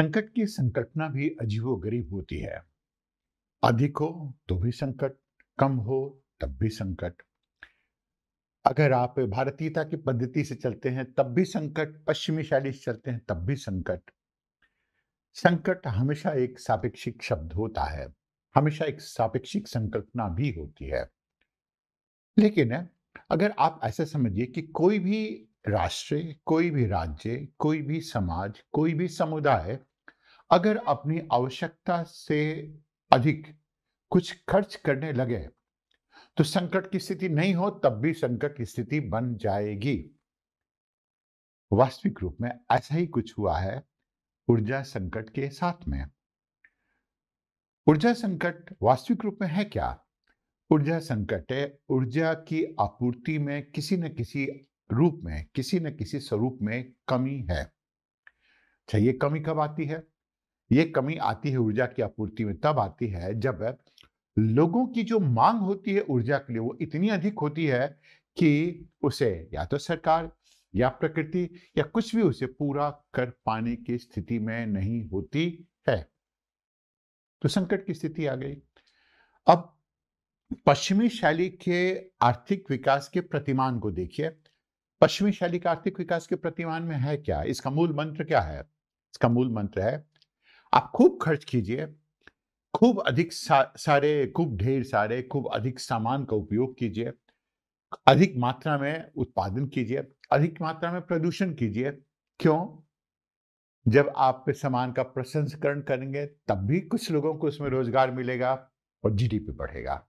संकट की संकल्पना भी अजीबोगरीब होती है। अधिक हो तो भी संकट, कम हो तब भी संकट। अगर आप भारतीयता की पद्धति से चलते हैं तब भी संकट, पश्चिमी शैली से चलते हैं तब भी संकट। संकट हमेशा एक सापेक्षिक शब्द होता है, हमेशा एक सापेक्षिक संकल्पना भी होती है। लेकिन अगर आप ऐसा समझिए कि कोई भी राष्ट्र, कोई भी राज्य, कोई भी समाज, कोई भी समुदाय अगर अपनी आवश्यकता से अधिक कुछ खर्च करने लगे, तो संकट की स्थिति नहीं हो तब भी संकट की स्थिति बन जाएगी। वास्तविक रूप में ऐसा ही कुछ हुआ है ऊर्जा संकट के साथ में। ऊर्जा संकट वास्तविक रूप में है क्या? ऊर्जा संकट है ऊर्जा की आपूर्ति में किसी न किसी रूप में, किसी न किसी स्वरूप में कमी है। अच्छा, ये कमी कब आती है? ये कमी आती है ऊर्जा की आपूर्ति में तब आती है जब लोगों की जो मांग होती है ऊर्जा के लिए वो इतनी अधिक होती है कि उसे या तो सरकार या प्रकृति या कुछ भी उसे पूरा कर पाने की स्थिति में नहीं होती है। तो संकट की स्थिति आ गई। अब पश्चिमी शैली के आर्थिक विकास के प्रतिमान को देखिए। पश्चिमी शैली का आर्थिक विकास के प्रतिमान में है क्या? इसका मूल मंत्र क्या है? इसका मूल मंत्र है आप खूब खर्च कीजिए, खूब अधिक सारे, खूब ढेर सारे, खूब अधिक सामान का उपयोग कीजिए, अधिक मात्रा में उत्पादन कीजिए, अधिक मात्रा में प्रदूषण कीजिए। क्यों? जब आप सामान का प्रसंस्करण करेंगे, तब भी कुछ लोगों को उसमें रोजगार मिलेगा और जीडीपी बढ़ेगा।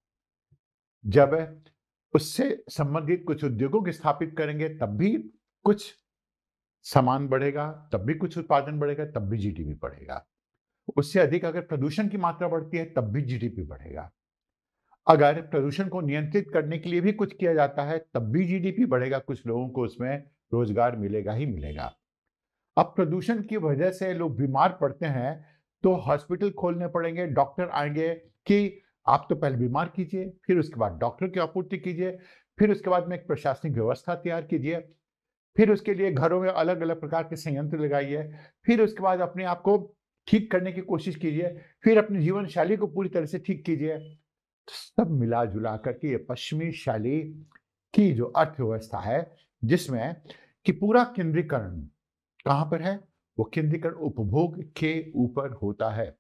जब उससे संबंधित कुछ उद्योगों को स्थापित करेंगे, तब भी कुछ सामान बढ़ेगा, तब भी कुछ उत्पादन बढ़ेगा, तब भी जीडीपी बढ़ेगा। उससे अधिक अगर प्रदूषण की मात्रा बढ़ती है, तब भी जीडीपी बढ़ेगा। अगर प्रदूषण को नियंत्रित करने के लिए भी कुछ किया जाता है, तब भी जीडीपी बढ़ेगा, कुछ लोगों को उसमें रोजगार मिलेगा ही मिलेगा। अब प्रदूषण की वजह से लोग बीमार पड़ते हैं, तो हॉस्पिटल खोलने पड़ेंगे, डॉक्टर आएंगे कि आप तो पहले बीमार कीजिए, फिर उसके बाद डॉक्टर की आपूर्ति कीजिए, फिर उसके बाद में एक प्रशासनिक व्यवस्था तैयार कीजिए, फिर उसके लिए घरों में अलग-अलग प्रकार के संयंत्र लगाइए, फिर उसके बाद अपने आप को ठीक करने की कोशिश कीजिए, फिर अपनी जीवन शैली को पूरी तरह से ठीक कीजिए। सब मिला-जुला करके ये पश्चिमी शैली की जो अर्थव्यवस्था है, जिसमें कि पूरा केंद्रीकरण कहाँ पर है? वो केंद्रीकरण उपभोग के ऊपर होता है।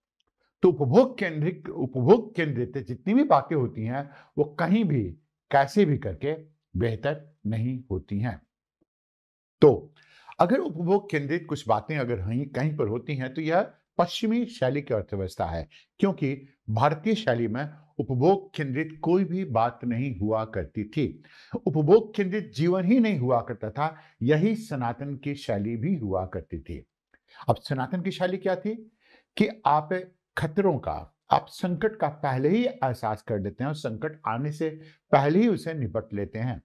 तो उपभोग केंद्रित जितनी भी बातें होती हैं, वो कहीं भी, कैसे भी करके बेहतर नहीं होती हैं। तो अगर उपभोग केंद्रित कुछ बातें अगर कहीं कहीं पर होती हैं, तो यह पश्चिमी शैली की अर्थव्यवस्था है, क्योंकि भारतीय शैली में उपभोग केंद्रित कोई भी बात नहीं हुआ करती थी। उपभोग केंद्रित जीवन ही नहीं हुआ करता था, यही सनातन की शैली भी हुआ करती थी। अब सनातन की शैली क्या थी कि आप खतरों का, आप संकट का पहले ही एहसास कर लेते हैं और संकट आने से पहले ही उसे निपट लेते हैं।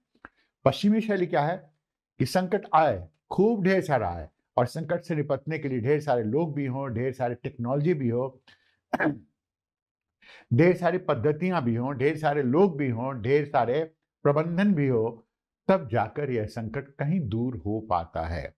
पश्चिमी शैली क्या है कि संकट आए, खूब ढेर सारा आए और संकट से निपटने के लिए ढेर सारे लोग भी हों, ढेर सारे टेक्नोलॉजी भी हो, ढेर सारी पद्धतियां भी हों, ढेर सारे लोग भी हों, ढेर सारे प्रबंधन भी हो, तब जाकर यह संकट कहीं दूर हो पाता है।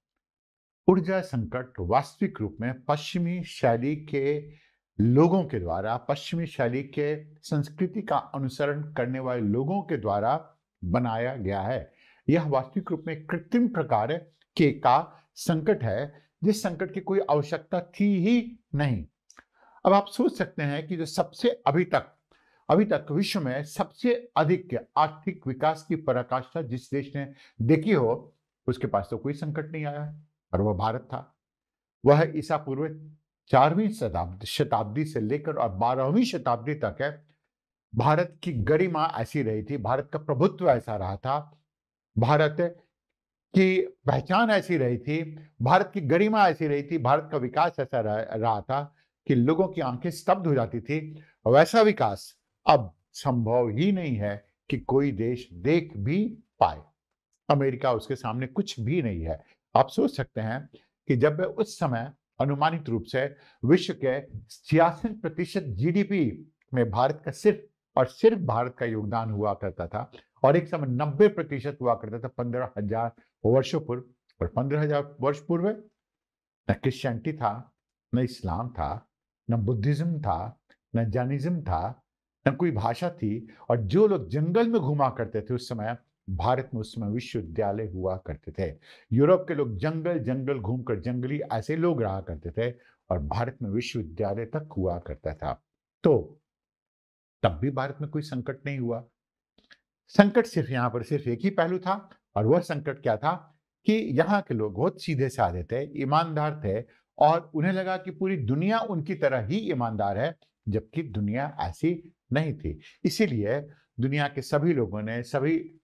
ऊर्जा संकट वास्तविक रूप में पश्चिमी शैली के लोगों के द्वारा, पश्चिमी शैली के संस्कृति का अनुसरण करने वाले लोगों के द्वारा बनाया गया है। यह वास्तविक रूप में कृत्रिम प्रकार के का संकट है, जिस संकट की कोई आवश्यकता थी ही नहीं। अब आप सोच सकते हैं कि जो सबसे अभी तक विश्व में सबसे अधिक आर्थिक विकास की पराकाष्ठा जिस देश ने देखी हो, उसके पास तो कोई संकट नहीं आया और वह भारत था। वह ईसा पूर्व 4वीं शताब्दी से लेकर और 12वीं शताब्दी तक है, भारत की गरिमा ऐसी रही थी, भारत का प्रभुत्व ऐसा रहा था, भारत की पहचान ऐसी रही थी, भारत की गरिमा ऐसी रही थी, भारत का विकास ऐसा रहा था कि लोगों की आंखें स्तब्ध हो जाती थी। वैसा विकास अब संभव ही नहीं है कि कोई देश देख भी पाए। अमेरिका उसके सामने कुछ भी नहीं है। आप सोच सकते हैं कि जब उस समय अनुमानित रूप से विश्व के 66% जीडीपी में भारत का सिर्फ और सिर्फ भारत का योगदान हुआ करता था और एक समय 90% हुआ करता था 15,000 वर्षों पूर्व। और 15,000 वर्ष पूर्व न क्रिश्चियनिटी था, न इस्लाम था, न बुद्धिज्म था, न जैनिज्म था, न कोई भाषा थी। और जो लोग जंगल में घुमा करते थे उस समय, भारत में उस समय विश्वविद्यालय हुआ करते थे। यूरोप के लोग जंगल जंगल घूमकर, जंगली ऐसे लोग रहा करते थे, और भारत में विश्वविद्यालय तक हुआ करता था। तो तब भी भारत में कोई संकट नहीं हुआ। संकट सिर्फ यहां पर सिर्फ एक ही पहलू था, और वह संकट क्या था कि यहाँ के लोग बहुत सीधे साधे थे, ईमानदार थे, और उन्हें लगा कि पूरी दुनिया उनकी तरह ही ईमानदार है, जबकि दुनिया ऐसी नहीं थी। इसीलिए दुनिया के सभी लोगों ने, सभी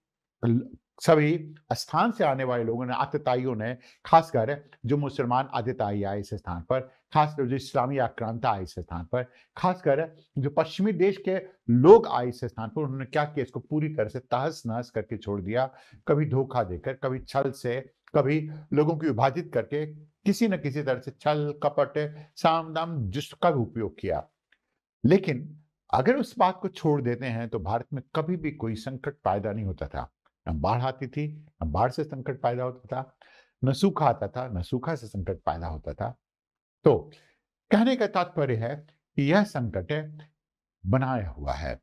स्थान से आने वाले लोगों ने, आतताइयों ने, खासकर जो मुसलमान आतताई आए इस स्थान पर, खासकर जो इस्लामी आक्रांता आए इस स्थान पर, खासकर जो पश्चिमी देश के लोग आए इस स्थान पर, उन्होंने क्या किया, इसको पूरी तरह से तहस नहस करके छोड़ दिया। कभी धोखा देकर, कभी छल से, कभी लोगों को विभाजित करके, किसी न किसी तरह से छल कपट, साम दाम जुस्त का भी उपयोग किया। लेकिन अगर उस बात को छोड़ देते हैं तो भारत में कभी भी कोई संकट पैदा नहीं होता था। न बाढ़ आती थी, न बाढ़ से संकट पैदा होता था, न सूखा आता था, न सूखा से संकट पैदा होता था। तो कहने का तात्पर्य है कि यह संकट बनाया हुआ है।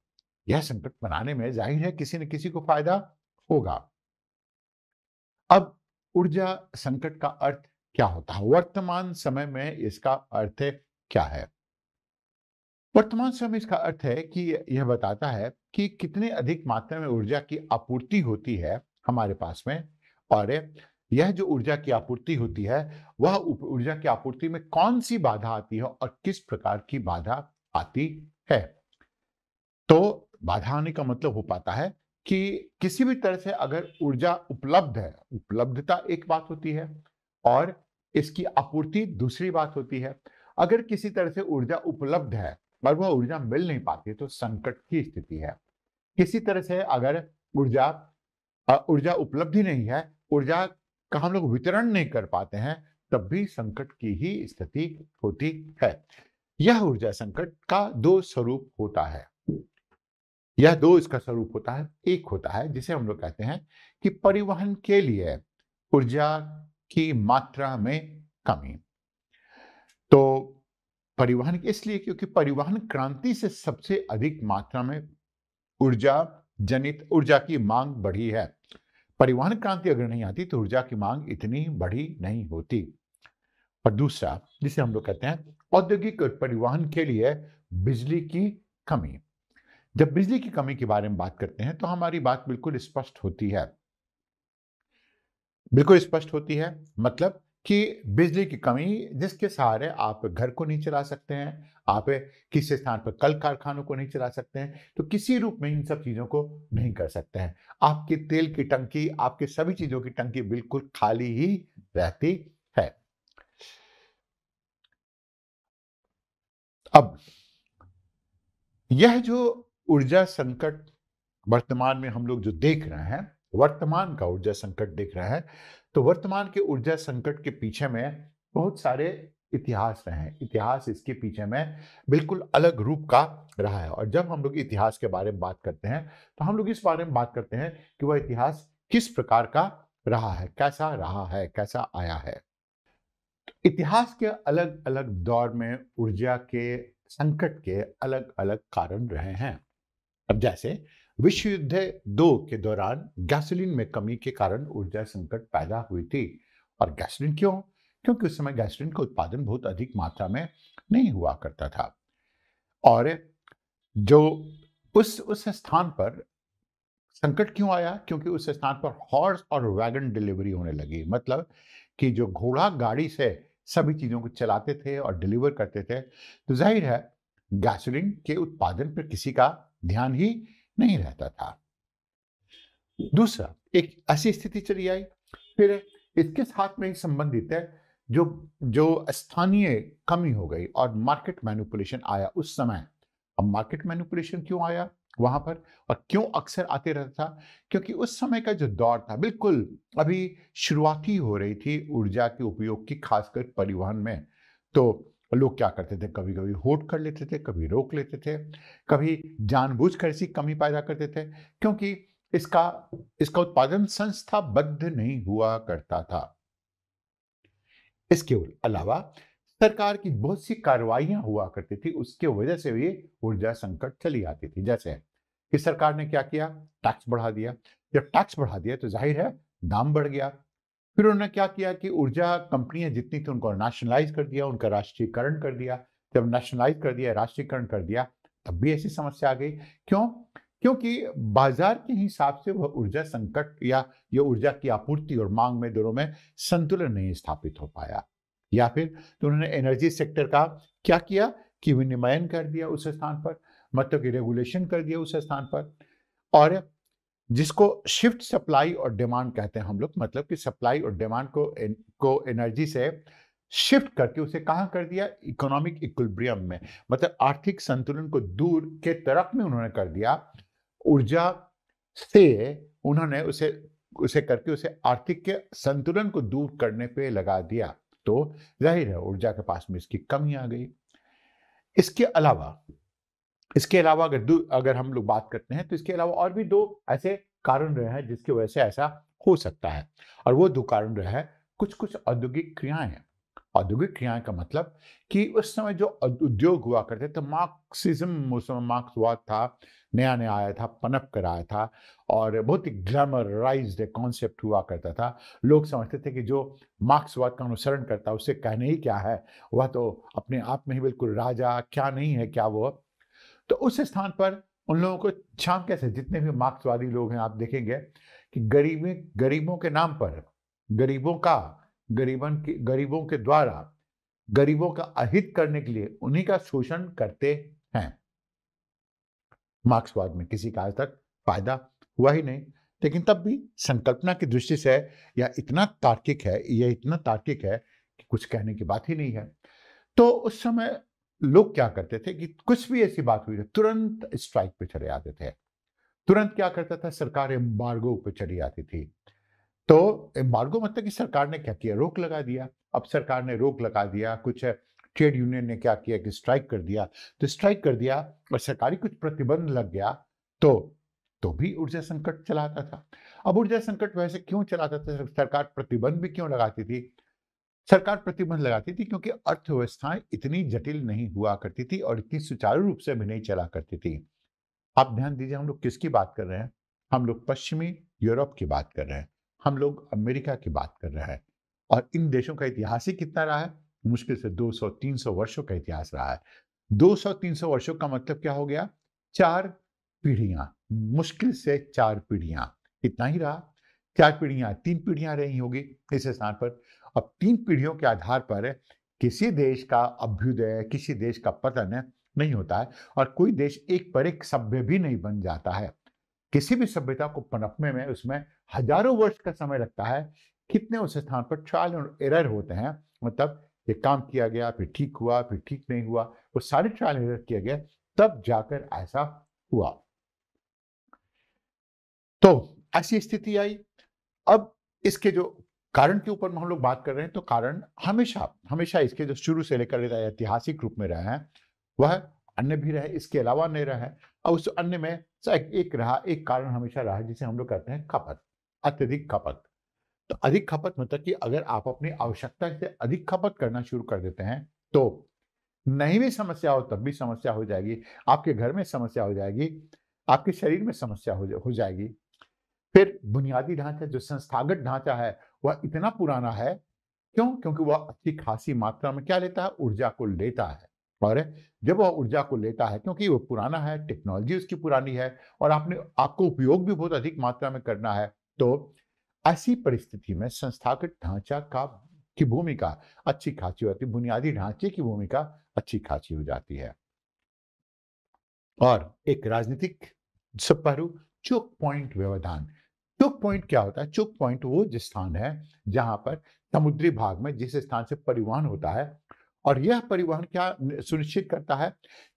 यह संकट बनाने में जाहिर है किसी न किसी को फायदा होगा। अब ऊर्जा संकट का अर्थ क्या होता है? वर्तमान समय में इसका अर्थ क्या है? वर्तमान समय में इसका अर्थ है कि यह बताता है कि कितने अधिक मात्रा में ऊर्जा की आपूर्ति होती है हमारे पास में, और यह जो ऊर्जा की आपूर्ति होती है, वह ऊर्जा की आपूर्ति में कौन सी बाधा आती है और किस प्रकार की बाधा आती है। तो बाधा आने का मतलब हो पाता है कि किसी भी तरह से अगर ऊर्जा उपलब्ध है, उपलब्धता एक बात होती है, और इसकी आपूर्ति दूसरी बात होती है। अगर किसी तरह से ऊर्जा उपलब्ध है और वह ऊर्जा मिल नहीं पाती तो संकट की स्थिति है। किसी तरह से अगर ऊर्जा ऊर्जा उपलब्ध ही नहीं है, ऊर्जा का हम लोग वितरण नहीं कर पाते हैं, तब भी संकट की ही स्थिति होती है। यह ऊर्जा संकट का दो स्वरूप होता है। यह दो इसका स्वरूप होता है। एक होता है जिसे हम लोग कहते हैं कि परिवहन के लिए ऊर्जा की मात्रा में कमी। तो परिवहन इसलिए क्योंकि परिवहन क्रांति से सबसे अधिक मात्रा में ऊर्जा जनित ऊर्जा की मांग बढ़ी है। परिवहन क्रांति अगर नहीं आती तो ऊर्जा की मांग इतनी बढ़ी नहीं होती। और दूसरा जिसे हम लोग कहते हैं औद्योगिक परिवहन के लिए बिजली की कमी। जब बिजली की कमी के बारे में बात करते हैं तो हमारी बात बिल्कुल स्पष्ट होती है। बिल्कुल स्पष्ट होती है, मतलब कि बिजली की कमी जिसके सहारे आप घर को नहीं चला सकते हैं, आप किसी स्थान पर कल कारखानों को नहीं चला सकते हैं, तो किसी रूप में इन सब चीजों को नहीं कर सकते हैं। आपकी तेल की टंकी, आपके सभी चीजों की टंकी बिल्कुल खाली ही रहती है। अब यह जो ऊर्जा संकट वर्तमान में हम लोग जो देख रहे हैं, वर्तमान का ऊर्जा संकट देख रहे हैं, तो वर्तमान के ऊर्जा संकट के पीछे में बहुत सारे इतिहास रहे हैं। इतिहास इसके पीछे में बिल्कुल अलग रूप का रहा है। और जब हम लोग इतिहास के बारे में बात करते हैं तो हम लोग इस बारे में बात करते हैं कि वह इतिहास किस प्रकार का रहा है, कैसा आया है। इतिहास के अलग अलग दौर में ऊर्जा के संकट के अलग अलग कारण रहे हैं। अब जैसे विश्व युद्ध 2 के दौरान गैसोलीन में कमी के कारण ऊर्जा संकट पैदा हुई थी। और गैसोलीन क्यों? क्योंकि उस समय गैसोलीन का उत्पादन बहुत अधिक मात्रा में नहीं हुआ करता था। और जो उस स्थान पर संकट क्यों आया? क्योंकि उस स्थान पर हॉर्स और वैगन डिलीवरी होने लगी। मतलब कि जो घोड़ा गाड़ी से सभी चीजों को चलाते थे और डिलीवर करते थे, तो जाहिर है गैसोलीन के उत्पादन पर किसी का ध्यान ही नहीं रहता था। दूसरा, एक ऐसी स्थिति चली आई, फिर इसके साथ में ही संबंधित है जो जो स्थानीय कमी हो गई और मार्केट मैनिपुलेशन आया उस समय। अब मार्केट मैनिपुलेशन क्यों आया वहां पर और क्यों अक्सर आते रहता था? क्योंकि उस समय का जो दौर था बिल्कुल अभी शुरुआती हो रही थी ऊर्जा के उपयोग की, खासकर परिवहन में। तो लोग क्या करते थे, कभी कभी होड़ कर लेते थे, कभी रोक लेते थे, कभी जानबूझकर ऐसी कमी पैदा करते थे, क्योंकि इसका इसका उत्पादन संस्थाबद्ध नहीं हुआ करता था। इसके अलावा सरकार की बहुत सी कार्रवाइयां हुआ करती थी, उसके वजह से भी ऊर्जा संकट चली आती थी। जैसे कि सरकार ने क्या किया, टैक्स बढ़ा दिया। जब टैक्स बढ़ा दिया तो जाहिर है दाम बढ़ गया। फिर उन्होंने क्या किया कि ऊर्जा कंपनियां जितनी थी उनको नेशनलाइज कर दिया, उनका राष्ट्रीयकरण कर दिया। जब नेशनलाइज कर दिया, राष्ट्रीयकरण कर दिया, तब भी ऐसी समस्या आ गई। क्यों? क्योंकि बाजार के हिसाब से वह ऊर्जा संकट या ये ऊर्जा की आपूर्ति और मांग में दोनों में संतुलन नहीं स्थापित हो पाया। या फिर तो उन्होंने एनर्जी सेक्टर का क्या किया कि विनियमन कर दिया उस स्थान पर, मतलब कि रेगुलेशन कर दिया उस स्थान पर। और जिसको शिफ्ट सप्लाई और डिमांड कहते हैं हम लोग, मतलब कि सप्लाई और डिमांड को एनर्जी से शिफ्ट करके उसे कहां कर दिया, इकोनॉमिक इक्विलिब्रियम में, मतलब आर्थिक संतुलन को दूर के तरफ में उन्होंने कर दिया। ऊर्जा से उन्होंने उसे उसे करके उसे आर्थिक के संतुलन को दूर करने पे लगा दिया। तो जाहिर है ऊर्जा के पास में इसकी कमी आ गई। इसके अलावा अगर हम लोग बात करते हैं तो इसके अलावा और भी दो ऐसे कारण रहे हैं जिसकी वजह से ऐसा हो सकता है। और वो दो कारण रहे हैं कुछ कुछ औद्योगिक क्रियाएं। औद्योगिक क्रियाएं का मतलब कि उस समय जो उद्योग हुआ करते थे, मार्क्सिज्म उस समय मार्क्सवाद था, नया नया आया था, पनप कर आया था, और बहुत ही ग्लैमराइज्ड कॉन्सेप्ट हुआ करता था। लोग समझते थे कि जो मार्क्सवाद का अनुसरण करता है उससे कहने ही क्या है, वह तो अपने आप में ही बिल्कुल राजा, क्या नहीं है क्या वो। तो उस स्थान पर उन लोगों को शाम कैसे, जितने भी मार्क्सवादी लोग हैं आप देखेंगे कि गरीबों के नाम पर, गरीबों के द्वारा गरीबों का अहित करने के लिए उन्हीं का शोषण करते हैं। मार्क्सवाद में किसी का आज तक फायदा हुआ ही नहीं, लेकिन तब भी संकल्पना की दृष्टि से यह इतना तार्किक है कि कुछ कहने की बात ही नहीं है। तो उस समय लोग क्या करते थे कि कुछ भी ऐसी बात हुई तुरंत स्ट्राइक पे चले आते थे। तुरंत क्या करता था, सरकार एम्बार्गो पे चली आती थी। तो एम्बार्गो मतलब कि सरकार ने क्या किया, रोक लगा दिया। अब सरकार ने रोक लगा दिया, कुछ ट्रेड यूनियन ने क्या किया कि स्ट्राइक कर दिया। तो स्ट्राइक कर दिया और सरकारी कुछ प्रतिबंध लग गया, तो भी ऊर्जा संकट चलाता था। अब ऊर्जा संकट वैसे क्यों चलाता था, सरकार प्रतिबंध भी क्यों लगाती थी? सरकार प्रतिबंध लगाती थी क्योंकि अर्थव्यवस्थाएं इतनी जटिल नहीं हुआ करती थी और इतनी सुचारू रूप से भी नहीं चला करती थी। आप ध्यान दीजिए, हम लोग किसकी बात कर रहे हैं? हम लोग पश्चिमी यूरोप की बात कर रहे हैं, हम लोग अमेरिका की बात कर रहे हैं। और इन देशों का इतिहास ही कितना रहा है? मुश्किल से 200-300 वर्षों का इतिहास रहा है। 200-300 वर्षों का मतलब क्या हो गया? 4 पीढ़ियां, मुश्किल से 4 पीढ़ियां, इतना ही रहा। 4 पीढ़ियां, 3 पीढ़ियां रही होगी इस स्थान पर। अब 3 पीढ़ियों के आधार पर किसी देश का अभ्युदय, किसी देश का पतन नहीं होता है, और कोई देश एक पर एक सभ्य भी नहीं बन जाता है। किसी भी सभ्यता को पनपने में उसमें हजारों वर्ष का समय लगता है। कितने उस स्थान पर ट्रायल और एरर होते हैं, मतलब ये काम किया गया, फिर ठीक हुआ, फिर ठीक नहीं हुआ, वो सारे ट्रायल एरर किए गए, तब जाकर ऐसा हुआ। तो ऐसी स्थिति आई। अब इसके जो कारण के ऊपर हम लोग बात कर रहे हैं, तो कारण हमेशा हमेशा इसके जो शुरू से लेकर ऐतिहासिक रूप में रहे हैं, वह अन्य भी रहे, इसके अलावा नहीं रहा है। और उस अन्य में एक कारण हमेशा रहा जिसे हम लोग कहते हैं खपत, अत्यधिक खपत। तो अधिक खपत मतलब कि अगर आप अपनी आवश्यकता से अधिक खपत करना शुरू कर देते हैं, तो नहीं भी समस्या हो तब भी समस्या हो जाएगी, आपके घर में समस्या हो जाएगी, आपके शरीर में समस्या हो जाएगी। फिर बुनियादी ढांचा, जो संस्थागत ढांचा है, वह इतना पुराना है। क्यों? क्योंकि वह अच्छी खासी मात्रा में क्या लेता है, ऊर्जा को लेता है। और जब वह ऊर्जा को लेता है, क्योंकि वो पुराना है, टेक्नोलॉजी उसकी पुरानी है, और आपको उपयोग भी बहुत अधिक मात्रा में करना है, तो ऐसी परिस्थिति में संस्थागत ढांचा का की भूमिका अच्छी खासी होती है, बुनियादी ढांचे की भूमिका अच्छी खासी हो जाती है। और एक राजनीतिक पहलू, चोक पॉइंट व्यवधान। चोक पॉइंट क्या होता है? चोक पॉइंट वो जिस स्थान है जहां पर समुद्री भाग में जिस स्थान से परिवहन होता है, और यह परिवहन क्या सुनिश्चित करता है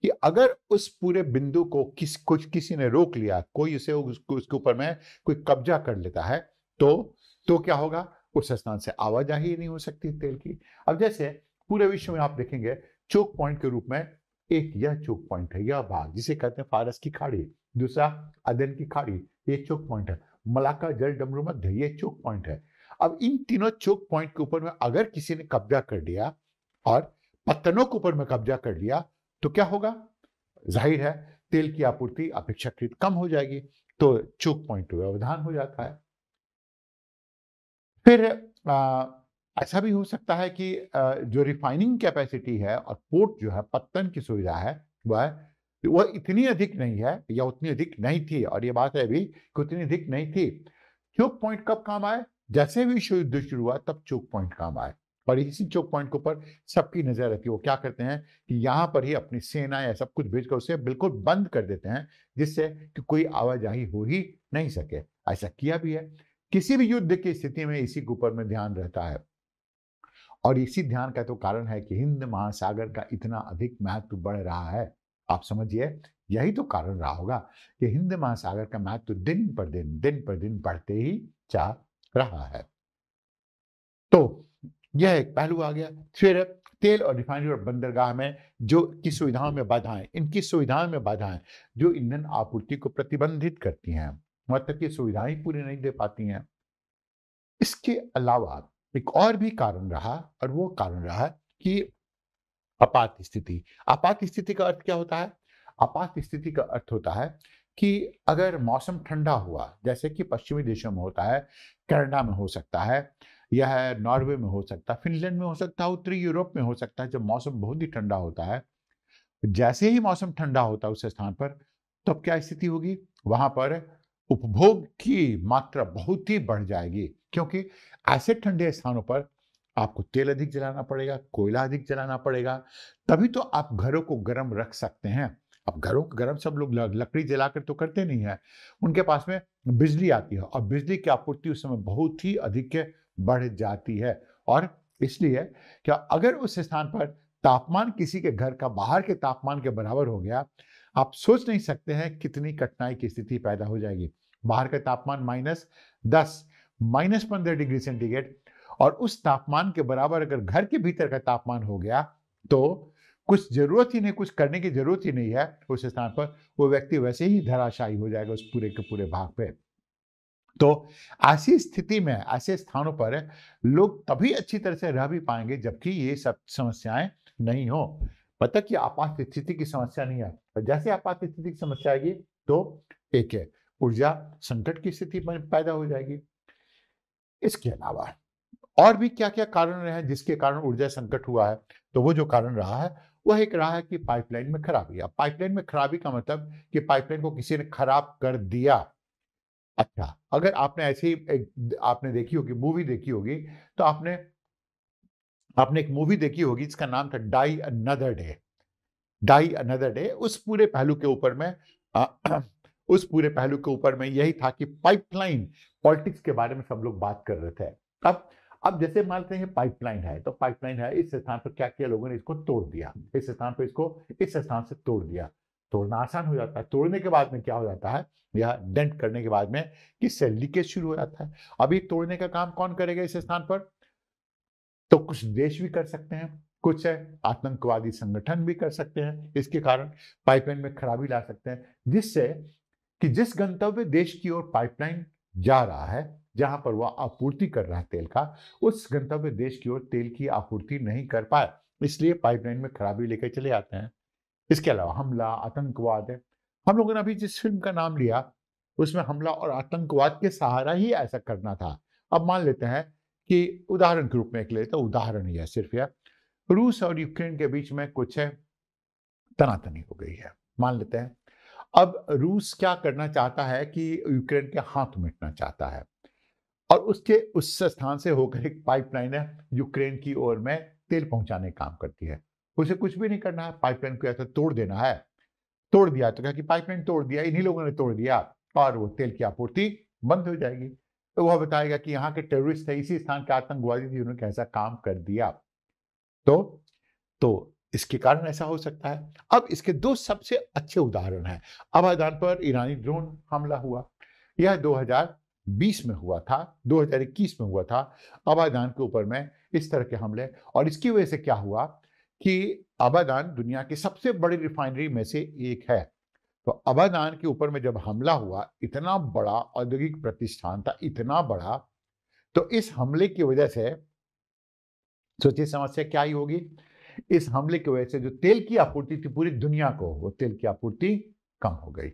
कि अगर उस पूरे बिंदु को किसी ने रोक लिया, कोई उसके ऊपर में कोई कब्जा कर लेता है, तो क्या होगा? उस स्थान से आवाजाही ही नहीं हो सकती तेल की। अब जैसे पूरे विश्व में आप देखेंगे चोक पॉइंट के रूप में, एक यह चोक पॉइंट है, यह भाग जिसे कहते हैं फारस की खाड़ी, दूसरा अदन की खाड़ी, ये चोक पॉइंट है, मलाका जल डमरू मध्य, ये चोक पॉइंट है। अब इन तीनों चोक पॉइंट के ऊपर में अगर किसी ने कब्जा कर लिया और पत्तनों के ऊपर में कब्जा कर लिया तो क्या होगा? जाहिर है तेल की आपूर्ति अपेक्षाकृत कम हो जाएगी, तो चोक पॉइंट व्यवधान हो जाता है। फिर ऐसा भी हो सकता है कि जो रिफाइनिंग कैपेसिटी है और पोर्ट जो है, पत्तन की सुविधा है, वह इतनी अधिक नहीं है या उतनी अधिक नहीं थी, और ये बात है अभी कि उतनी अधिक नहीं थी। चोक पॉइंट कब काम आए? जैसे भी विश्व युद्ध शुरू हुआ तब चोक पॉइंट काम आए, और इसी चोक पॉइंट के ऊपर सबकी नजर रहती है। वो क्या करते हैं कि यहाँ पर ही अपनी सेना या सब कुछ भेजकर उसे बिल्कुल बंद कर देते हैं, जिससे कि कोई आवाजाही हो ही नहीं सके। ऐसा किया भी है। किसी भी युद्ध की स्थिति में इसी के ऊपर में ध्यान रहता है, और इसी ध्यान का तो कारण है कि हिंद महासागर का इतना अधिक महत्व बढ़ रहा है। आप समझिए, यही तो कारण रहा होगा कि हिंद महासागर का महत्व दिन पर दिन बढ़ते ही जा रहा है। तो यह एक पहलू आ गया। फिर तेल और रिफाइनरी और बंदरगाह में जो की सुविधाओं में बाधाएं, इनकी सुविधाओं में बाधाएं जो ईंधन आपूर्ति को प्रतिबंधित करती हैं, मतलब की सुविधाएं पूरी नहीं दे पाती हैं। इसके अलावा एक और भी कारण रहा, और वो कारण रहा कि आपात स्थिति। आपात स्थिति का अर्थ क्या होता है? आपात स्थिति का अर्थ होता है कि अगर मौसम ठंडा हुआ, जैसे कि पश्चिमी देशों में होता है, कनाडा में हो सकता है, यह नॉर्वे में हो सकता है, फिनलैंड में हो सकता है, उत्तरी यूरोप में हो सकता है, जब मौसम बहुत ही ठंडा होता है, जैसे ही मौसम ठंडा होता है उस स्थान पर, तब क्या स्थिति होगी? वहां पर उपभोग की मात्रा बहुत ही बढ़ जाएगी, क्योंकि ऐसे ठंडे स्थानों पर आपको तेल अधिक जलाना पड़ेगा, कोयला अधिक जलाना पड़ेगा, तभी तो आप घरों को गर्म रख सकते हैं। अब घरों को गर्म सब लोग लकड़ी जलाकर तो करते नहीं है, उनके पास में बिजली आती है, और बिजली की आपूर्ति उस समय बहुत ही अधिक बढ़ जाती है। और इसलिए क्या अगर उस स्थान पर तापमान किसी के घर का बाहर के तापमान के बराबर हो गया, आप सोच नहीं सकते हैं कितनी कठिनाई की स्थिति पैदा हो जाएगी। बाहर का तापमान -10, -15 डिग्री सेंटीग्रेड, और उस तापमान के बराबर अगर घर के भीतर का तापमान हो गया, तो कुछ जरूरत ही नहीं, कुछ करने की जरूरत ही नहीं है उस स्थान पर, वो व्यक्ति वैसे ही धराशायी हो जाएगा उस पूरे के पूरे भाग पे। तो ऐसी स्थिति में, ऐसे स्थानों पर लोग तभी अच्छी तरह से रह भी पाएंगे जबकि ये सब समस्याएं नहीं हो। मतलब कि आपात स्थिति की समस्या नहीं है, और जैसे आपात स्थिति की समस्या आएगी तो एक है ऊर्जा संकट की स्थिति पैदा हो जाएगी। इसके अलावा और भी क्या-क्या कारण रहे हैं जिसके कारण ऊर्जा संकट हुआ है? तो वो जो कारण रहा है, वह एक रहा है कि पाइपलाइन में खराबी। अब पाइपलाइन में खराबी का मतलब कि पाइपलाइन को किसी ने खराब कर दिया। अच्छा, अगर आपने ऐसे ही एक आपने देखी होगी, मूवी देखी होगी, तो आपने आपने एक मूवी देखी होगी जिसका नाम था die another day. Die another day, उस पूरे पहलू के ऊपर में अ, उस पूरे पहलू के ऊपर में यही था कि पाइपलाइन पॉलिटिक्स के बारे में सब लोग बात कर रहे थे। अब अब जैसे मानते हैं पाइपलाइन है, तो पाइपलाइन है, इस स्थान पर क्या किया लोगों ने? इसको तोड़ दिया, इस स्थान पर इसको इस स्थान से तोड़ दिया। तोड़ना आसान हो जाता है, तोड़ने के बाद में क्या हो जाता है, या डेंट करने के बाद में किससे लीकेज शुरू हो जाता है। अभी तोड़ने का काम कौन करेगा इस स्थान पर? तो कुछ देश भी कर सकते हैं, कुछ आतंकवादी संगठन भी कर सकते हैं, इसके कारण पाइपलाइन में खराबी ला सकते हैं, जिससे कि जिस गंतव्य देश की ओर पाइपलाइन जा रहा है, जहां पर वह आपूर्ति कर रहा है तेल का, उस गंतव्य देश की ओर तेल की आपूर्ति नहीं कर पाए, इसलिए पाइपलाइन में खराबी लेकर चले आते हैं। इसके अलावा हमला, आतंकवाद है। हम लोगों ने अभी जिस फिल्म का नाम लिया, उसमें हमला और आतंकवाद के सहारा ही ऐसा करना था। अब मान लेते हैं कि उदाहरण के रूप में एक लेते हैं, उदाहरण ही है सिर्फ यह, रूस और यूक्रेन के बीच में कुछ है तनातनी हो गई है, मान लेते हैं। अब रूस क्या करना चाहता है कि यूक्रेन के हाथ मिटना चाहता है, और उसके उस स्थान से होकर एक पाइपलाइन है यूक्रेन की ओर में तेल पहुंचाने का काम करती है। उसे कुछ भी नहीं करना है, पाइपलाइन को ऐसा तोड़ देना है। तोड़ दिया तो क्या कि पाइपलाइन तोड़ दिया, इन्हीं लोगों ने तोड़ दिया, और वो तेल की आपूर्ति बंद हो जाएगी। तो वह बताएगा कि यहाँ के टेररिस्ट थे, इसी स्थान के आतंकवादी थे, उन्होंने कैसा काम कर दिया। तो तो इसके कारण ऐसा हो सकता है। अब इसके दो सबसे अच्छे उदाहरण हैं। अबादान पर ईरानी ड्रोन हमला हुआ, यह 2020 में हुआ था, 2021 में हुआ था अबादान के ऊपर में इस तरह के हमले। और इसकी वजह से क्या हुआ कि अबादान दुनिया की सबसे बड़ी रिफाइनरी में से एक है। तो अबादान के ऊपर में जब हमला हुआ, इतना बड़ा औद्योगिक प्रतिष्ठान था, इतना बड़ा, तो इस हमले की वजह से सोचिए समस्या क्या आई होगी। इस हमले की वजह से जो तेल की आपूर्ति थी पूरी दुनिया को, वो तेल की आपूर्ति कम हो गई।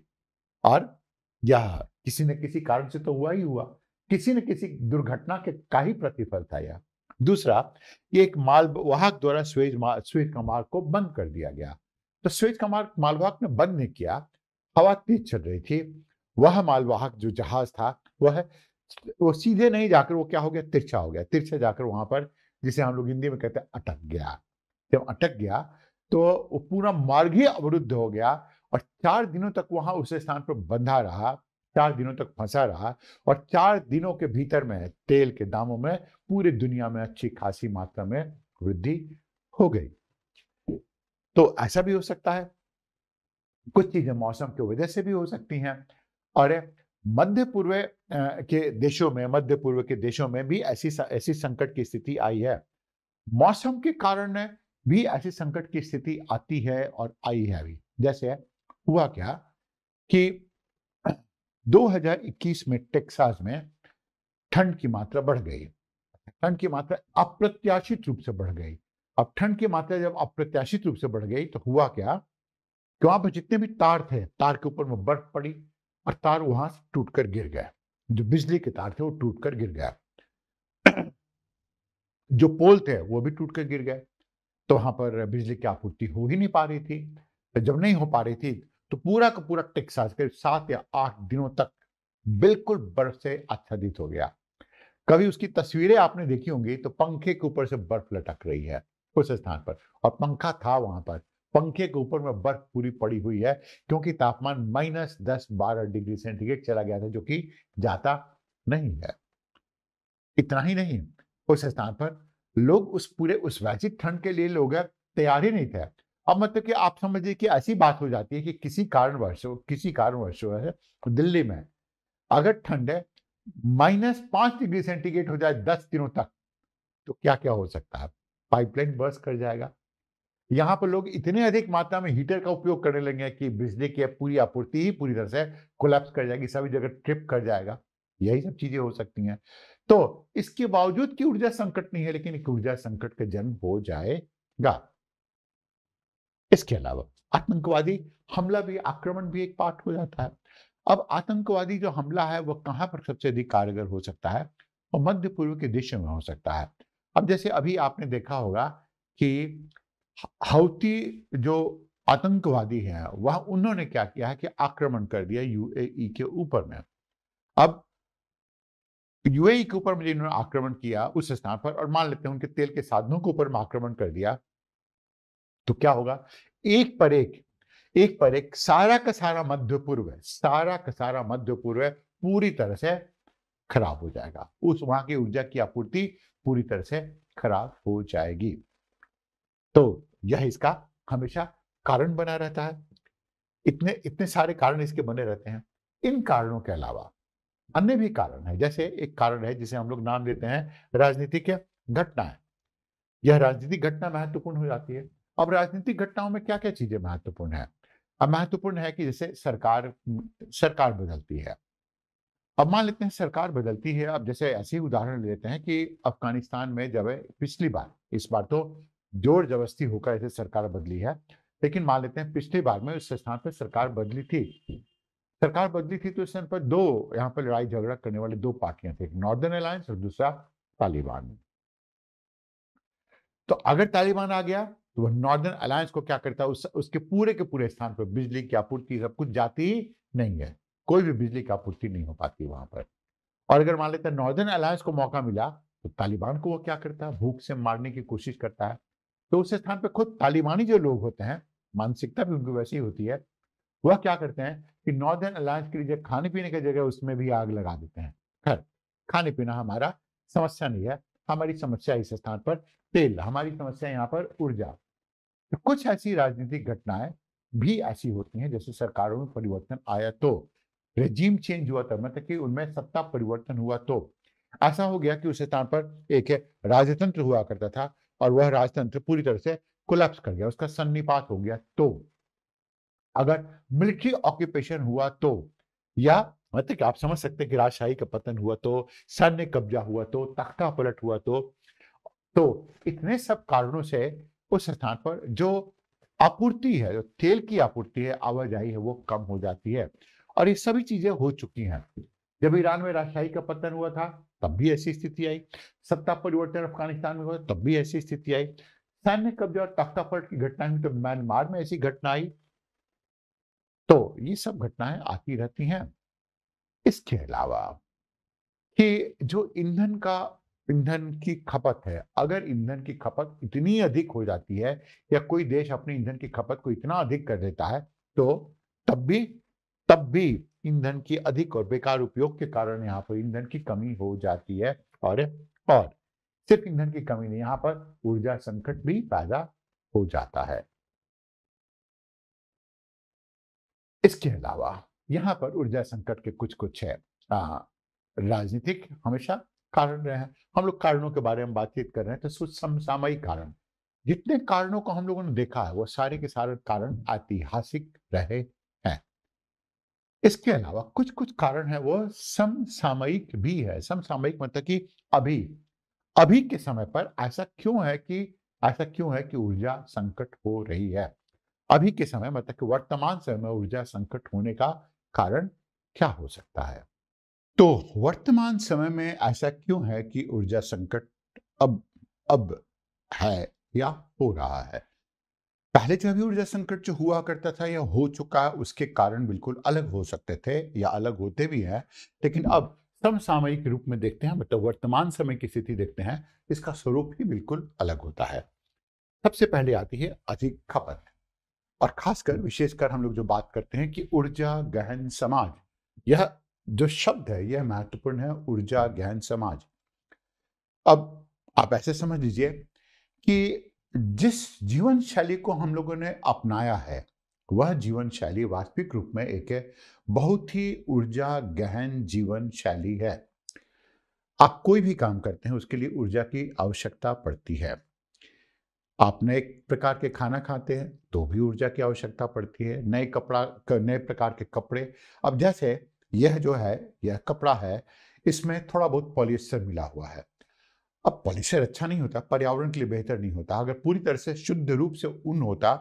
और यह किसी न किसी कारण से तो हुआ ही हुआ, किसी न किसी दुर्घटना के का ही प्रतिफल था यह। दूसरा, ये एक मालवाहक द्वारा स्वेज का मार्ग को बंद कर दिया गया। तो स्वेज का मार्ग मालवाहक ने बंद नहीं किया, हवा तेज चल रही थी, वह मालवाहक जो जहाज था वो सीधे नहीं जाकर वो क्या हो गया, तिरछा हो गया। तिरछा जाकर वहां पर, जिसे हम लोग हिंदी में कहते हैं, अटक गया। जब अटक गया तो वो पूरा मार्ग ही अवरुद्ध हो गया और 4 दिनों तक वहां उस स्थान पर बंधा रहा, 4 दिनों तक फंसा रहा और 4 दिनों के भीतर में तेल के दामों में पूरी दुनिया में अच्छी खासी मात्रा में वृद्धि हो गई। तो ऐसा भी हो सकता है, कुछ चीजें मौसम की वजह से भी हो सकती हैं। और मध्य पूर्व मध्य पूर्व के देशों में भी ऐसी संकट की स्थिति आई है। मौसम के कारण भी ऐसी संकट की स्थिति आती है और आई है अभी। जैसे हुआ क्या कि 2021 में टेक्सास में ठंड की मात्रा बढ़ गई। ठंड की मात्रा अप्रत्याशित रूप से बढ़ गई। अब ठंड की मात्रा जब अप्रत्याशित रूप से बढ़ गई तो हुआ क्या कि वहां पर जितने भी तार थे, तार के ऊपर में बर्फ पड़ी और तार वहां से टूटकर गिर गए। जो बिजली के तार थे वो टूटकर गिर गए। जो पोल थे वो भी टूटकर गिर गए। तो वहां पर बिजली की आपूर्ति हो ही नहीं पा रही थी। तो जब नहीं हो पा रही थी तो पूरा का पूरा टेक्सास के 7 या 8 दिनों तक बिल्कुल बर्फ से आच्छादित हो गया। कभी उसकी तस्वीरें आपने देखी होंगी तो पंखे के ऊपर से बर्फ लटक रही है उस स्थान पर, और पंखा था वहां पर, पंखे के ऊपर में बर्फ पूरी पड़ी हुई है, क्योंकि तापमान -10-12 डिग्री सेंटीग्रेड चला गया था, जो कि जाता नहीं है। इतना ही नहीं, उस स्थान पर लोग उस वैसी ठंड के लिए लोग तैयार ही नहीं थे। अब मतलब कि आप समझिए कि ऐसी बात हो जाती है कि किसी कारणवश जो है दिल्ली में अगर ठंड है -5 डिग्री सेंटीग्रेड हो जाए 10 दिनों तक, तो क्या क्या हो सकता है। पाइपलाइन बर्स्ट कर जाएगा। यहाँ पर लोग इतने अधिक मात्रा में हीटर का उपयोग करने लगे कि बिजली की पूरी आपूर्ति ही पूरी तरह से कोलैप्स कर जाएगी, सभी जगह ट्रिप कर जाएगा। यही सब चीजें हो सकती हैं। तो इसके बावजूद कि ऊर्जा संकट नहीं है, लेकिन एक ऊर्जा संकट का जन्म हो जाएगा। इसके अलावा आतंकवादी हमला भी, आक्रमण भी एक पार्ट हो जाता है। अब आतंकवादी जो हमला है वो कहां पर सबसे अधिक कारगर हो सकता है, और मध्य पूर्व के देशों में हो सकता है। अब जैसे अभी आपने देखा होगा कि हौती जो आतंकवादी हैं वह उन्होंने क्या किया है कि आक्रमण कर दिया यूएई के ऊपर में। अब यूएई के ऊपर में जिन्होंने आक्रमण किया उस स्थान पर, और मान लेते हैं उनके तेल के साधनों के ऊपर में आक्रमण कर दिया, तो क्या होगा, एक पर एक सारा का सारा मध्य पूर्व है, सारा का सारा मध्य पूर्व है पूरी तरह से खराब हो जाएगा। उस वहां की ऊर्जा की आपूर्ति पूरी तरह से खराब हो जाएगी। तो यह इसका हमेशा कारण बना रहता है। इतने इतने सारे कारण इसके बने रहते हैं। इन कारणों के अलावा अन्य भी कारण है। जैसे एक कारण है जिसे हम लोग नाम देते हैं राजनीतिक घटनाएं। यह राजनीतिक घटना महत्वपूर्ण हो जाती है। अब राजनीतिक घटनाओं में क्या क्या चीजें महत्वपूर्ण है। अब महत्वपूर्ण है कि जैसे सरकार बदलती है। अब मान लेते हैं सरकार बदलती है। अब जैसे ऐसे ही उदाहरण लेते हैं कि अफगानिस्तान में जब पिछली बार, इस बार तो जोर जबरदस्ती होकर ऐसे सरकार बदली है, लेकिन मान लेते हैं पिछली बार में उस स्थान पर सरकार बदली थी। सरकार बदली थी तो इस स्थान पर दो, यहाँ पर लड़ाई झगड़ा करने वाले दो पार्टियां थी, नॉर्दर्न अलायंस और दूसरा तालिबान। तो अगर तालिबान आ गया तो वह नॉर्दर्न अलायंस को क्या करता है, उसके पूरे के पूरे स्थान पर बिजली की आपूर्ति सब कुछ जाती ही नहीं है, कोई भी बिजली की आपूर्ति नहीं हो पाती वहां पर। और अगर मान लेते हैं नॉर्दर्न अलायंस को मौका मिला तो तालिबान को वो क्या करता है, भूख से मारने की कोशिश करता है। तो उस स्थान पर खुद तालिबानी जो लोग होते हैं, मानसिकता भी उनकी वैसी होती है, वह क्या करते हैं कि नॉर्दर्न अलायंस के लिए खाने पीने की जगह उसमें भी आग लगा देते हैं। खैर, खाने पीना हमारा समस्या नहीं है, हमारी समस्या इस स्थान पर तेल, हमारी समस्या यहाँ पर ऊर्जा। तो कुछ ऐसी राजनीतिक घटनाएं भी ऐसी होती हैं, जैसे सरकारों में परिवर्तन आया तो, रेजिम चेंज हुआ था, मतलब कि उनमें सत्ता परिवर्तन हुआ तो ऐसा हो गया कि उस स्थान पर एक राजतंत्र हुआ करता था और वह राजतंत्र पूरी तरह से कोलैप्स कर गया, उसका सन्निपात हो गया। तो अगर मिलिट्री ऑक्यूपेशन हुआ तो, या मतलब कि आप समझ सकते हैं कि राजशाही का पतन हुआ तो, सैन्य कब्जा हुआ तो, तख्ता पलट हुआ तो इतने सब कारणों से उस स्थान पर जो आपूर्ति है, जो तेल की आपूर्ति है, आवाजाही है, वो कम हो जाती है। और ये सभी चीजें हो चुकी हैं। जब ईरान में राजशाही का पतन हुआ था, तब भी ऐसी स्थिति आई। सत्ता परिवर्तन अफगानिस्तान में हुआ, तब भी ऐसी स्थिति आई। सैन्य कब्जा और तख्तापलट की घटनाएं हुई, तो म्यांमार में ऐसी घटना आई। तो ये सब घटनाएं आती रहती हैं। इसके अलावा कि जो ईंधन की खपत है, अगर ईंधन की खपत इतनी अधिक हो जाती है या कोई देश अपनी ईंधन की खपत को इतना अधिक कर देता है, तो तब भी तब भी ईंधन की अधिक और बेकार उपयोग के कारण यहाँ पर ईंधन की कमी हो जाती है। और सिर्फ ईंधन की कमी नहीं, यहाँ पर ऊर्जा संकट भी पैदा हो जाता है। इसके अलावा यहाँ पर ऊर्जा संकट के कुछ है राजनीतिक हमेशा कारण रहे हैं। हम लोग कारणों के बारे में बातचीत कर रहे हैं, तो कुछ समसामयिक कारण, जितने कारणों को हम लोगों ने देखा है, वो सारे के सारे कारण ऐतिहासिक रहे हैं। इसके अलावा कुछ कारण है वो समसामयिक भी है। समसामयिक मतलब कि अभी अभी के समय पर ऐसा क्यों है कि ऊर्जा संकट हो रही है। अभी के समय मतलब कि वर्तमान समय में ऊर्जा संकट होने का कारण क्या हो सकता है। तो वर्तमान समय में ऐसा क्यों है कि ऊर्जा संकट अब है या हो रहा है। पहले जो भी ऊर्जा संकट जो हुआ करता था या हो चुका है, उसके कारण बिल्कुल अलग हो सकते थे या अलग होते भी हैं, लेकिन अब समसामयिक रूप में देखते हैं, मतलब वर्तमान समय की स्थिति देखते हैं, इसका स्वरूप ही बिल्कुल अलग होता है। सबसे पहले आती है अधिक खपत, और खासकर विशेषकर हम लोग जो बात करते हैं कि ऊर्जा गहन समाज, यह जो शब्द है यह महत्वपूर्ण है, ऊर्जा गहन समाज। अब आप ऐसे समझ लीजिए कि जिस जीवन शैली को हम लोगों ने अपनाया है, वह जीवन शैली वास्तविक रूप में एक बहुत ही ऊर्जा गहन जीवन शैली है। आप कोई भी काम करते हैं, उसके लिए ऊर्जा की आवश्यकता पड़ती है। आप नए प्रकार के खाना खाते हैं तो भी ऊर्जा की आवश्यकता पड़ती है। नए प्रकार के कपड़े, अब जैसे यह कपड़ा है, इसमें थोड़ा बहुत पॉलिएस्टर मिला हुआ है। अब पॉलिएस्टर अच्छा नहीं होता, पर्यावरण के लिए बेहतर नहीं होता। अगर पूरी तरह से शुद्ध रूप से ऊन होता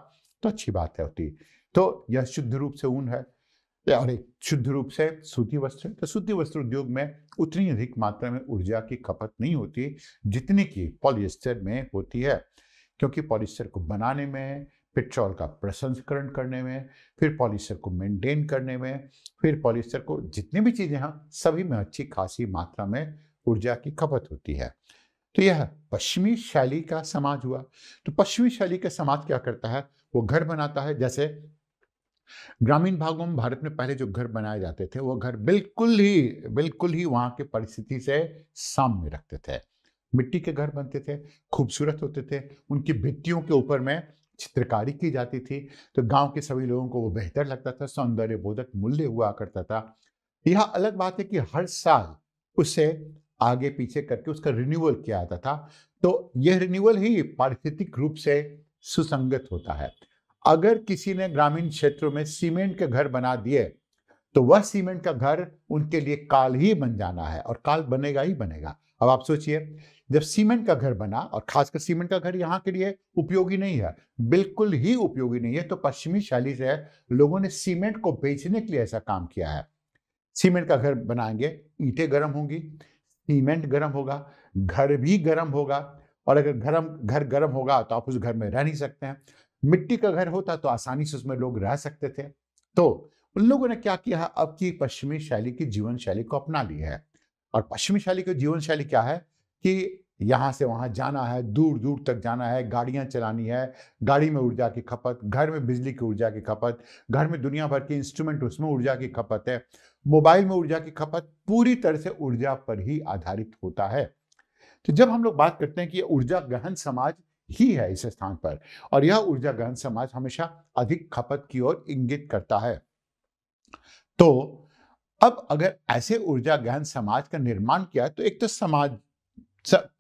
तो अच्छी बात है होती। तो यह शुद्ध रूप से ऊन है और एक शुद्ध रूप से सूती वस्त्र है। तो सूती वस्त्र उद्योग में उतनी अधिक मात्रा में ऊर्जा की खपत नहीं होती जितनी की पॉलिएस्टर में होती है, क्योंकि पॉलिएस्टर को बनाने में, पेट्रोल का प्रसंस्करण करने में, फिर पॉलिएस्टर को मेंटेन करने में, फिर पॉलिएस्टर को जितनी भी चीजें हैं, सभी में अच्छी खासी मात्रा में ऊर्जा की खपत होती है। तो यह पश्चिमी शैली का समाज हुआ। तो पश्चिमी शैली का समाज क्या करता है, वो घर बनाता है। जैसे ग्रामीण भागों में भारत में पहले जो घर बनाए जाते थे, वो घर बिल्कुल ही वहां के परिस्थिति से साम्य रखते थे। मिट्टी के घर बनते थे, खूबसूरत होते थे, उनकी भित्तियों के ऊपर में चित्रकारी की जाती थी, तो गांव के सभी लोगों को वो बेहतर लगता था, सौंदर्य बोधक मूल्य हुआ करता था। यह अलग बात है कि हर साल उसे आगे पीछे करके उसका रिन्यूअल किया जाता था। तो यह रिन्यूअल ही पारिस्थितिक रूप से सुसंगत होता है। अगर किसी ने ग्रामीण क्षेत्रों में सीमेंट के घर बना दिए, तो वह सीमेंट का घर उनके लिए काल ही बन जाना है, और काल बनेगा ही बनेगा। अब आप सोचिए, जब सीमेंट का घर बना, और खासकर सीमेंट का घर यहाँ के लिए उपयोगी नहीं है, बिल्कुल ही उपयोगी नहीं है, तो पश्चिमी शैली से लोगों ने सीमेंट को बेचने के लिए ऐसा काम किया है। सीमेंट का घर बनाएंगे, ईंटें गर्म होंगी, सीमेंट गर्म होगा, घर भी गर्म होगा, और अगर घर गर्म होगा तो आप उस घर में रह नहीं सकते हैं। मिट्टी का घर होता तो आसानी से उसमें लोग रह सकते थे। तो उन लोगों ने क्या किया है, अब की पश्चिमी शैली की जीवन शैली को अपना लिया है। और पश्चिमी शैली की जीवन शैली क्या है कि यहां से वहां जाना है, दूर दूर तक जाना है, गाड़ियां चलानी है, गाड़ी में ऊर्जा की खपत, घर में बिजली की ऊर्जा की खपत, घर में दुनिया भर के इंस्ट्रूमेंट, उसमें ऊर्जा की खपत है, मोबाइल में ऊर्जा की खपत, पूरी तरह से ऊर्जा पर ही आधारित होता है। तो जब हम लोग बात करते हैं कि ऊर्जा गहन समाज ही है इस स्थान पर, और यह ऊर्जा गहन समाज हमेशा अधिक खपत की ओर इंगित करता है। तो अब अगर ऐसे ऊर्जा गहन समाज का निर्माण किया, तो एक तो समाज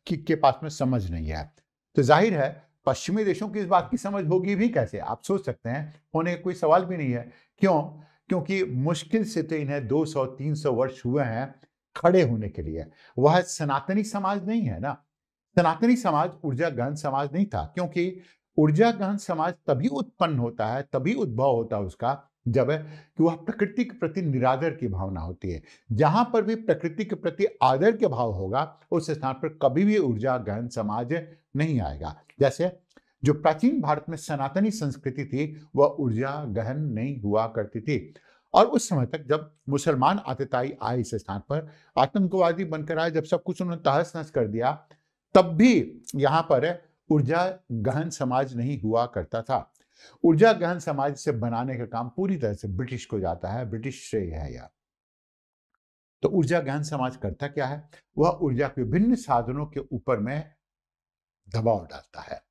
के पास में समझ नहीं है, तो जाहिर है पश्चिमी देशों की इस बात की समझ होगी भी कैसे, आप सोच सकते हैं, होने का कोई सवाल भी नहीं है। क्यों? क्योंकि मुश्किल से तो इन्हें 200-300 वर्ष हुए हैं खड़े होने के लिए। वह सनातनी समाज नहीं है ना, सनातनी समाज ऊर्जा गहन समाज नहीं था, क्योंकि ऊर्जा गहन समाज तभी उत्पन्न होता है, तभी उद्भव होता है उसका, जब कि वह प्रकृति के प्रति निरादर की भावना होती है। जहां पर भी प्रकृति के प्रति आदर के भाव होगा, उस स्थान पर कभी भी ऊर्जा गहन समाज नहीं आएगा। जैसे जो प्राचीन भारत में सनातनी संस्कृति थी, वह ऊर्जा गहन नहीं हुआ करती थी। और उस समय तक जब मुसलमान आतताई आए इस स्थान पर, आतंकवादी बनकर आए, जब सब कुछ उन्होंने तहस नहस कर दिया, तब भी यहाँ पर ऊर्जा गहन समाज नहीं हुआ करता था। ऊर्जा गहन समाज से बनाने का काम पूरी तरह से ब्रिटिश को जाता है, ब्रिटिश श्रेय है यह। तो ऊर्जा गहन समाज करता क्या है? वह ऊर्जा के विभिन्न साधनों के ऊपर में दबाव डालता है,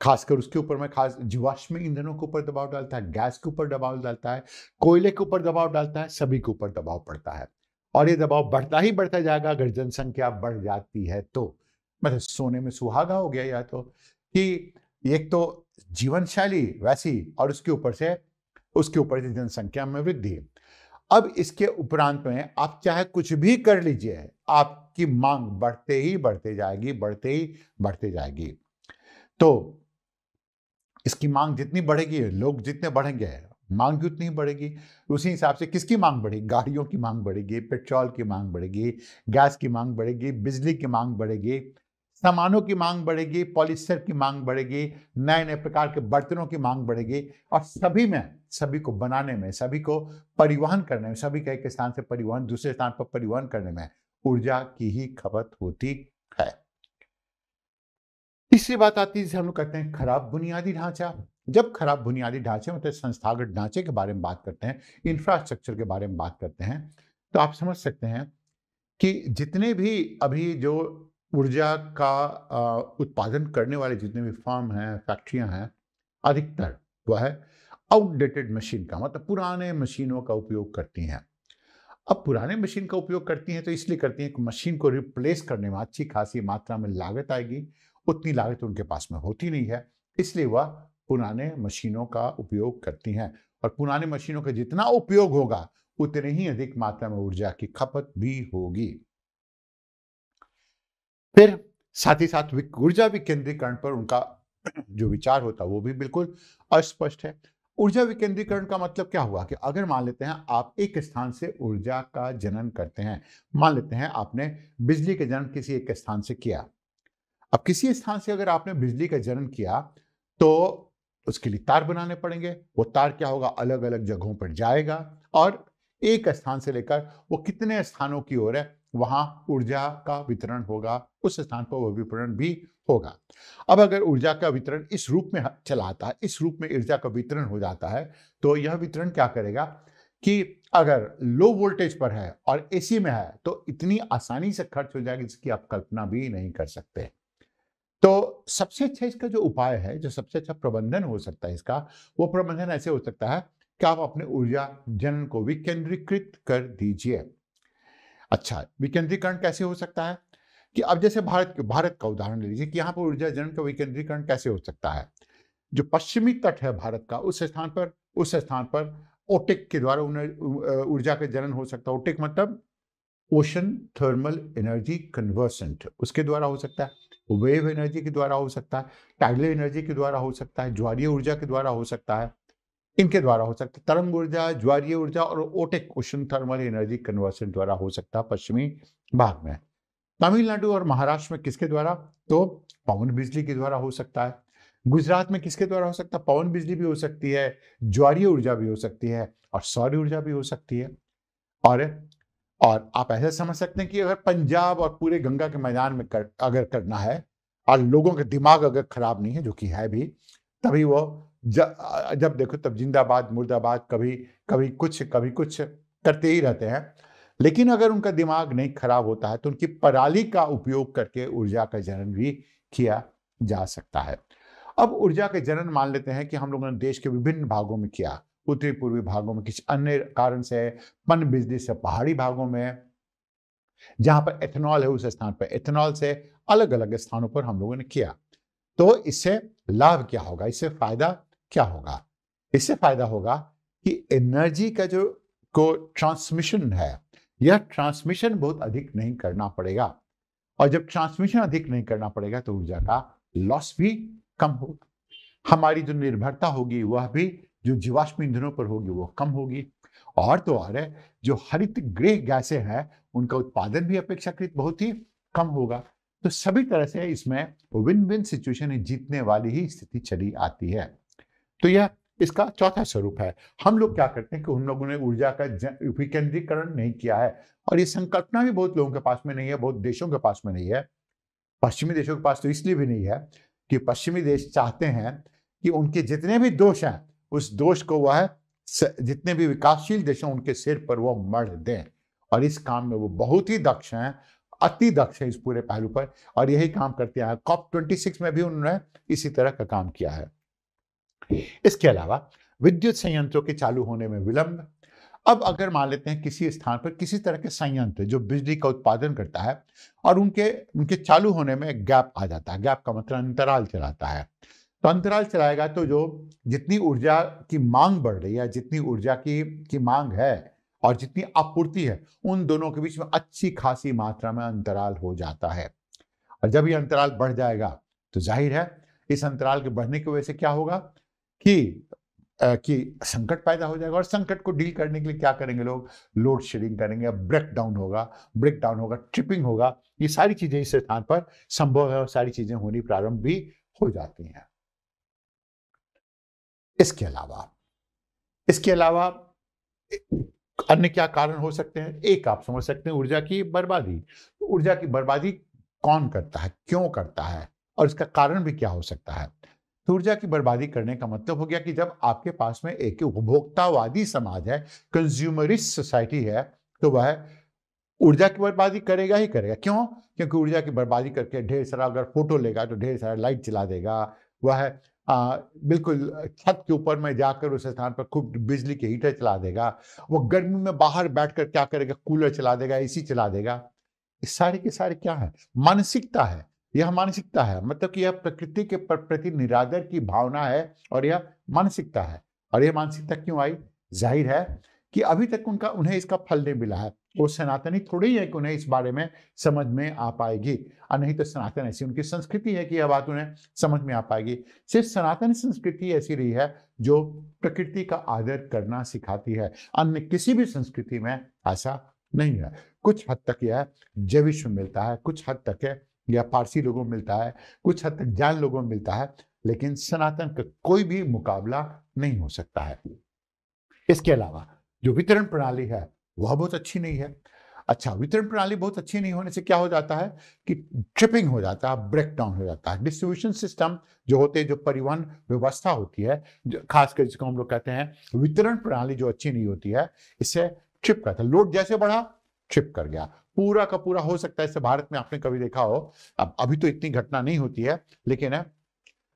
खासकर उसके ऊपर में, खास जीवाश्म ईंधनों के ऊपर दबाव डालता है, गैस के ऊपर दबाव डालता है, कोयले के ऊपर दबाव डालता है, सभी के ऊपर दबाव पड़ता है। और ये दबाव बढ़ता ही बढ़ता जाएगा अगर जनसंख्या बढ़ जाती है तो। मतलब सोने में सुहागा हो गया या तो, कि एक तो जीवन शैली वैसी, और उसके ऊपर से जनसंख्या में वृद्धि। अब इसके उपरांत में आप चाहे कुछ भी कर लीजिए, आपकी मांग बढ़ते ही बढ़ते जाएगी, बढ़ते ही बढ़ते जाएगी। तो इसकी मांग जितनी बढ़ेगी, लोग जितने बढ़ेंगे, मांग भी उतनी ही बढ़ेगी। उसी हिसाब से किसकी मांग बढ़ेगी? गाड़ियों की मांग बढ़ेगी, पेट्रोल की मांग बढ़ेगी, गैस की मांग बढ़ेगी, बिजली की मांग बढ़ेगी, सामानों की मांग बढ़ेगी, पॉलिस्टर की मांग बढ़ेगी, नए नए प्रकार के बर्तनों की मांग बढ़ेगी। और सभी को बनाने में, सभी को परिवहन करने में, सभी का एक स्थान से परिवहन दूसरे स्थान पर परिवहन करने में ऊर्जा की ही खपत होती है। तीसरी बात आती है जिसे हम लोग कहते हैं खराब बुनियादी ढांचा। जब खराब बुनियादी ढांचे मतलब संस्थागत ढांचे के बारे में बात करते हैं, इंफ्रास्ट्रक्चर के बारे में बात करते हैं, तो आप समझ सकते हैं कि जितने भी अभी जो ऊर्जा का उत्पादन करने वाले जितने भी फर्म हैं, फैक्ट्रियां हैं, अधिकतर वह आउटडेटेड मशीन का मतलब पुराने मशीनों का उपयोग करती हैं। अब पुराने मशीन का उपयोग करती हैं तो इसलिए करती हैं कि मशीन को रिप्लेस करने में अच्छी खासी मात्रा में लागत आएगी। उतनी लागत उनके पास में होती नहीं है, इसलिए वह पुराने मशीनों का उपयोग करती हैं। और पुराने मशीनों का जितना उपयोग होगा, उतनी ही अधिक मात्रा में ऊर्जा की खपत भी होगी। फिर साथ ही साथ ऊर्जा विकेंद्रीकरण पर उनका जो विचार होता है वो भी बिल्कुल अस्पष्ट है। ऊर्जा विकेंद्रीकरण का मतलब क्या हुआ कि अगर मान लेते हैं आप एक स्थान से ऊर्जा का जनन करते हैं, मान लेते हैं आपने बिजली का जनन किसी एक स्थान से किया। अब किसी स्थान से अगर आपने बिजली का जनन किया तो उसके लिए तार बनाने पड़ेंगे। वो तार क्या होगा, अलग अलग जगहों पर जाएगा और एक स्थान से लेकर वो कितने स्थानों की ओर है, वहां ऊर्जा का वितरण होगा, उस स्थान पर वो वितरण भी होगा। अब अगर ऊर्जा का वितरण इस रूप में चला आता है, इस रूप में ऊर्जा का वितरण हो जाता है, तो यह वितरण क्या करेगा कि अगर लो वोल्टेज पर है और एसी में है तो इतनी आसानी से खर्च हो जाएगी जिसकी आप कल्पना भी नहीं कर सकते। तो सबसे अच्छा इसका जो उपाय है, जो सबसे अच्छा प्रबंधन हो सकता है इसका, वो प्रबंधन ऐसे हो सकता है कि आप अपने ऊर्जा जनन को विकेंद्रीकृत कर दीजिए। अच्छा, विकेंद्रीकरण कैसे हो सकता है कि अब जैसे भारत का उदाहरण ले लीजिए कि यहाँ पर ऊर्जा जनन का विकेंद्रीकरण कैसे हो सकता है। जो पश्चिमी तट है भारत का, उस स्थान पर ओटेक के द्वारा ऊर्जा का जनन हो सकता है। ओटेक मतलब ओशन थर्मल एनर्जी कन्वर्सेंट, उसके द्वारा हो सकता है। वेव एनर्जी के द्वारा हो सकता है, टाइडल एनर्जी के द्वारा हो सकता है, ज्वारीय ऊर्जा के द्वारा हो सकता है, इनके द्वारा हो सकता है। तरंग ऊर्जा, ज्वारीय ऊर्जा और OTEC ocean thermal energy conversion द्वारा हो सकता है पश्चिमी भाग में। तमिलनाडु और महाराष्ट्र में किसके द्वारा? तो पवन बिजली के द्वारा हो सकता है। गुजरात में किसके द्वारा हो सकता है? पवन बिजली भी हो सकती है, ज्वारीय ऊर्जा भी हो सकती है और सौर ऊर्जा भी हो सकती है। और आप ऐसे समझ सकते हैं कि अगर पंजाब और पूरे गंगा के मैदान में अगर करना है और लोगों के दिमाग अगर खराब नहीं है, जो कि है भी, तभी वो जब देखो तब जिंदाबाद मुर्दाबाद, कभी कुछ करते ही रहते हैं। लेकिन अगर उनका दिमाग नहीं खराब होता है तो उनकी पराली का उपयोग करके ऊर्जा का जनन भी किया जा सकता है। अब ऊर्जा का जनन मान लेते हैं कि हम लोगों ने देश के विभिन्न भागों में किया, उत्तरी पूर्वी भागों में किसी अन्य कारण से, पन बिजली से पहाड़ी भागों में, जहां पर एथेनॉल है उस स्थान पर एथेनॉल से अलग अलग स्थानों पर हम लोगों ने किया। तो इससे लाभ क्या होगा, इससे फायदा क्या होगा? इससे फायदा होगा कि एनर्जी का जो ट्रांसमिशन है, यह ट्रांसमिशन बहुत अधिक नहीं करना पड़ेगा। और जब ट्रांसमिशन अधिक नहीं करना पड़ेगा तो ऊर्जा का लॉस भी कम होगा। हमारी जो निर्भरता होगी वह भी जो जीवाश्म ईंधनों पर होगी वो कम होगी। और तो और है, जो हरित गृह गैसें हैं उनका उत्पादन भी अपेक्षाकृत बहुत ही कम होगा। तो सभी तरह से इसमें विन विन सिचुएशन है, जीतने वाली ही स्थिति चली आती है। तो यह इसका चौथा स्वरूप है। हम लोग क्या करते हैं कि हम लोगों ने ऊर्जा का विकेंद्रीकरण नहीं किया है, और ये संकल्पना भी बहुत लोगों के पास में नहीं है, बहुत देशों के पास में नहीं है। पश्चिमी देशों के पास तो इसलिए भी नहीं है कि पश्चिमी देश चाहते हैं कि उनके जितने भी दोष हैं उस दोष को वह जितने भी विकासशील देश हैं उनके सिर पर वो मढ़ दें, और इस काम में वो बहुत ही दक्ष हैं, अति दक्ष है इस पूरे पहलू पर, और यही काम करते हैं। COP26 में भी उन्होंने इसी तरह का काम किया है। इसके अलावा विद्युत संयंत्रों के चालू होने में विलंब। अब अगर मान लेते हैं किसी स्थान पर किसी तरह के संयंत्र जो बिजली का उत्पादन करता है और उनके चालू होने में गैप आ जाता है, गैप का मतलब अंतराल चलाता है, तो अंतराल चलाएगा तो जो जितनी ऊर्जा की मांग बढ़ रही है, जितनी ऊर्जा की मांग है और जितनी आपूर्ति है, उन दोनों के बीच में अच्छी खासी मात्रा में अंतराल हो जाता है। और जब ये अंतराल बढ़ जाएगा तो जाहिर है इस अंतराल के बढ़ने की वजह से क्या होगा कि संकट पैदा हो जाएगा, और संकट को डील करने के लिए क्या करेंगे लोग? लोड शेडिंग करेंगे, ब्रेक डाउन होगा, ट्रिपिंग होगा। ये सारी चीजें इस स्थान पर संभव है और सारी चीजें होनी प्रारंभ भी हो जाती हैं। इसके अलावा अन्य क्या कारण हो सकते हैं? एक आप समझ सकते हैं, ऊर्जा की बर्बादी। ऊर्जा की बर्बादी कौन करता है, क्यों करता है, और इसका कारण भी क्या हो सकता है? तो ऊर्जा की बर्बादी करने का मतलब हो गया कि जब आपके पास में एक उपभोक्तावादी समाज है, कंज्यूमरिस्ट सोसाइटी है, तो वह ऊर्जा की बर्बादी करेगा ही करेगा। क्यों? क्योंकि ऊर्जा की बर्बादी करके ढेर सारा अगर फोटो लेगा तो ढेर सारा लाइट चला देगा, वह बिल्कुल छत के ऊपर में जाकर उस स्थान पर खूब बिजली के हीटर चला देगा, वो गर्मी में बाहर बैठकर क्या करेगा? कूलर चला देगा, एसी चला देगा। ये सारे के सारे क्या है? मानसिकता है। यह मानसिकता है, मतलब कि यह प्रकृति के प्रति निरादर की भावना है, और यह मानसिकता है। और यह मानसिकता क्यों आई? जाहिर है कि अभी तक उन्हें इसका फल नहीं मिला है। वो सनातनी थोड़ी ही है कि उन्हें इस बारे में समझ में आ पाएगी, और नहीं तो सनातन ऐसी उनकी संस्कृति है कि यह बात उन्हें समझ में आ पाएगी। सिर्फ सनातन संस्कृति ऐसी रही है जो प्रकृति का आदर करना सिखाती है, अन्य किसी भी संस्कृति में ऐसा नहीं है। कुछ हद तक यह जैविश में मिलता है, कुछ हद तक है या पारसी लोगों में मिलता है, कुछ हद तक जैन लोगों में मिलता है, लेकिन सनातन का कोई भी मुकाबला नहीं हो सकता है। इसके अलावा जो वितरण प्रणाली है वह बहुत अच्छी नहीं है। अच्छा, वितरण प्रणाली बहुत अच्छी नहीं होने से क्या हो जाता है कि ट्रिपिंग हो जाता है, ब्रेक डाउन हो जाता है। डिस्ट्रीब्यूशन सिस्टम जो होते हैं, जो परिवहन व्यवस्था होती है, जो खासकर जिसको हम लोग कहते हैं वितरण प्रणाली, जो अच्छी नहीं होती है, इससे ट्रिप करता है। लोड जैसे बढ़ा, ट्रिप कर गया पूरा का पूरा। हो सकता है इसे भारत में आपने कभी देखा हो, अब अभी तो इतनी घटना नहीं होती है, लेकिन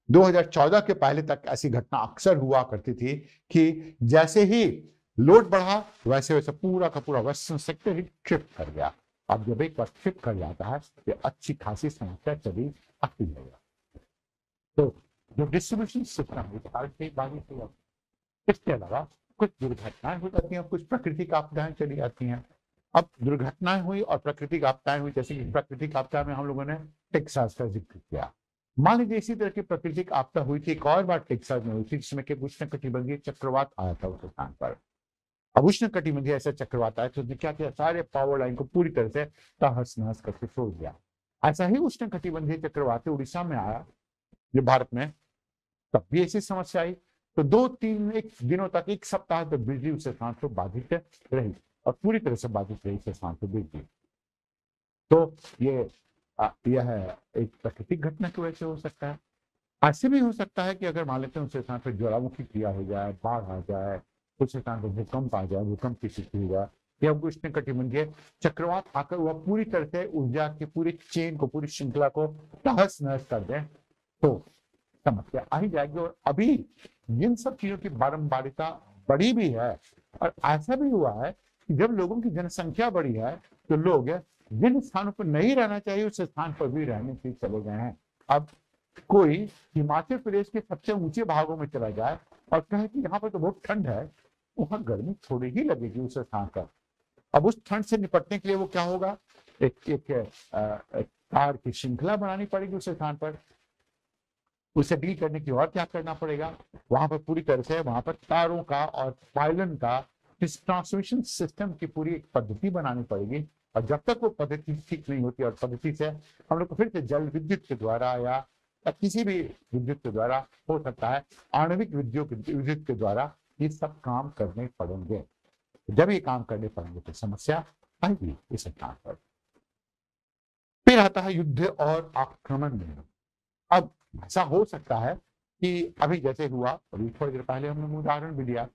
2014 के पहले तक ऐसी घटना अक्सर हुआ करती थी कि जैसे ही लोड बढ़ा वैसे वैसे पूरा का पूरा वेस्टर्न सेक्टर ही ट्रिप कर गया। अब जब एक बार ट्रिप कर जाता है तो अच्छी खासी समस्या चली आती है। तो जो डिस्ट्रीब्यूशन सिस्टम है, इसके अलावा कुछ दुर्घटनाएं हो जाती हैं, कुछ प्राकृतिक आपदाएं चली आती हैं। अब दुर्घटनाएं हुई और प्राकृतिक आपदाएं हुई, जैसे कि प्राकृतिक आपदा में हम लोगों ने टेक्सास का जिक्र किया। मान लीजिए इसी तरह की प्राकृतिक आपदा हुई थी एक और बार टेक्सास में हुई थी, जिसमें कि उष्णकटिबंधीय चक्रवात आया था उस स्थान पर। अब उष्णकटिबंधीय ऐसा चक्रवात आया तो उसने क्या किया? सारे पावर लाइन को पूरी तरह से तहस नहस करके छोड़ दिया। ऐसा ही उष्णकटिबंधीय चक्रवात उड़ीसा में आया, जो भारत में, तब भी ऐसी समस्या आई। तो 2-3 दिनों तक, एक सप्ताह तक बिजली उस स्थान पर बाधित रही, और पूरी तरह से बाधित रही उस स्थान पर बिजली। तो यह एक प्राकृतिक घटना की वजह से हो सकता है। ऐसे भी हो सकता है कि अगर मान लेते हैं उस स्थान पर ज्वालामुखी क्रिया हो जाए, बाढ़ आ जाए, कुछ स्थान पर भूकंप आ जाए, भूकंप की स्थिति हो जाए, या उष्णकटिबंधीय चक्रवात आकर वह पूरी तरह से ऊर्जा की पूरी चेन को, पूरी श्रृंखला को तहस नहस कर दे, तो समस्या आ ही जाएगी। और अभी इन सब चीजों की बारंबारिता बढ़ी भी है, और ऐसा भी हुआ है कि जब लोगों की जनसंख्या बढ़ी है तो लोग जिन स्थानों पर नहीं रहना चाहिए उस स्थान पर भी रहने के लिए चले गए हैं। अब कोई हिमाचल प्रदेश के सबसे ऊंचे भागों में चला जाए और कहे कि यहाँ पर तो बहुत ठंड है, वहां गर्मी थोड़ी ही लगेगी उस स्थान पर। अब उस ठंड से निपटने के लिए वो क्या होगा? एक तार की श्रृंखला बनानी पड़ेगी उस स्थान पर। उसे डील करने की और क्या करना पड़ेगा, वहां पर पूरी तरह से वहां पर तारों का और पाइलन का इस ट्रांसमिशन सिस्टम की पूरी एक पद्धति बनानी पड़ेगी। और जब तक वो पद्धति ठीक नहीं होती, और पद्धति से हम लोग को फिर से जल विद्युत के द्वारा या किसी भी विद्युत के द्वारा, हो सकता है आणविक विद्युत के द्वारा, ये सब काम करने पड़ेंगे। जब ये काम करने पड़ेंगे तो समस्या आएगी इस स्थान पर। फिर आता है युद्ध और आक्रमण में। अब ऐसा हो सकता है कि अभी जैसे हुआ, अभी थोड़ी देर पहले हमने उदाहरण भी दिया,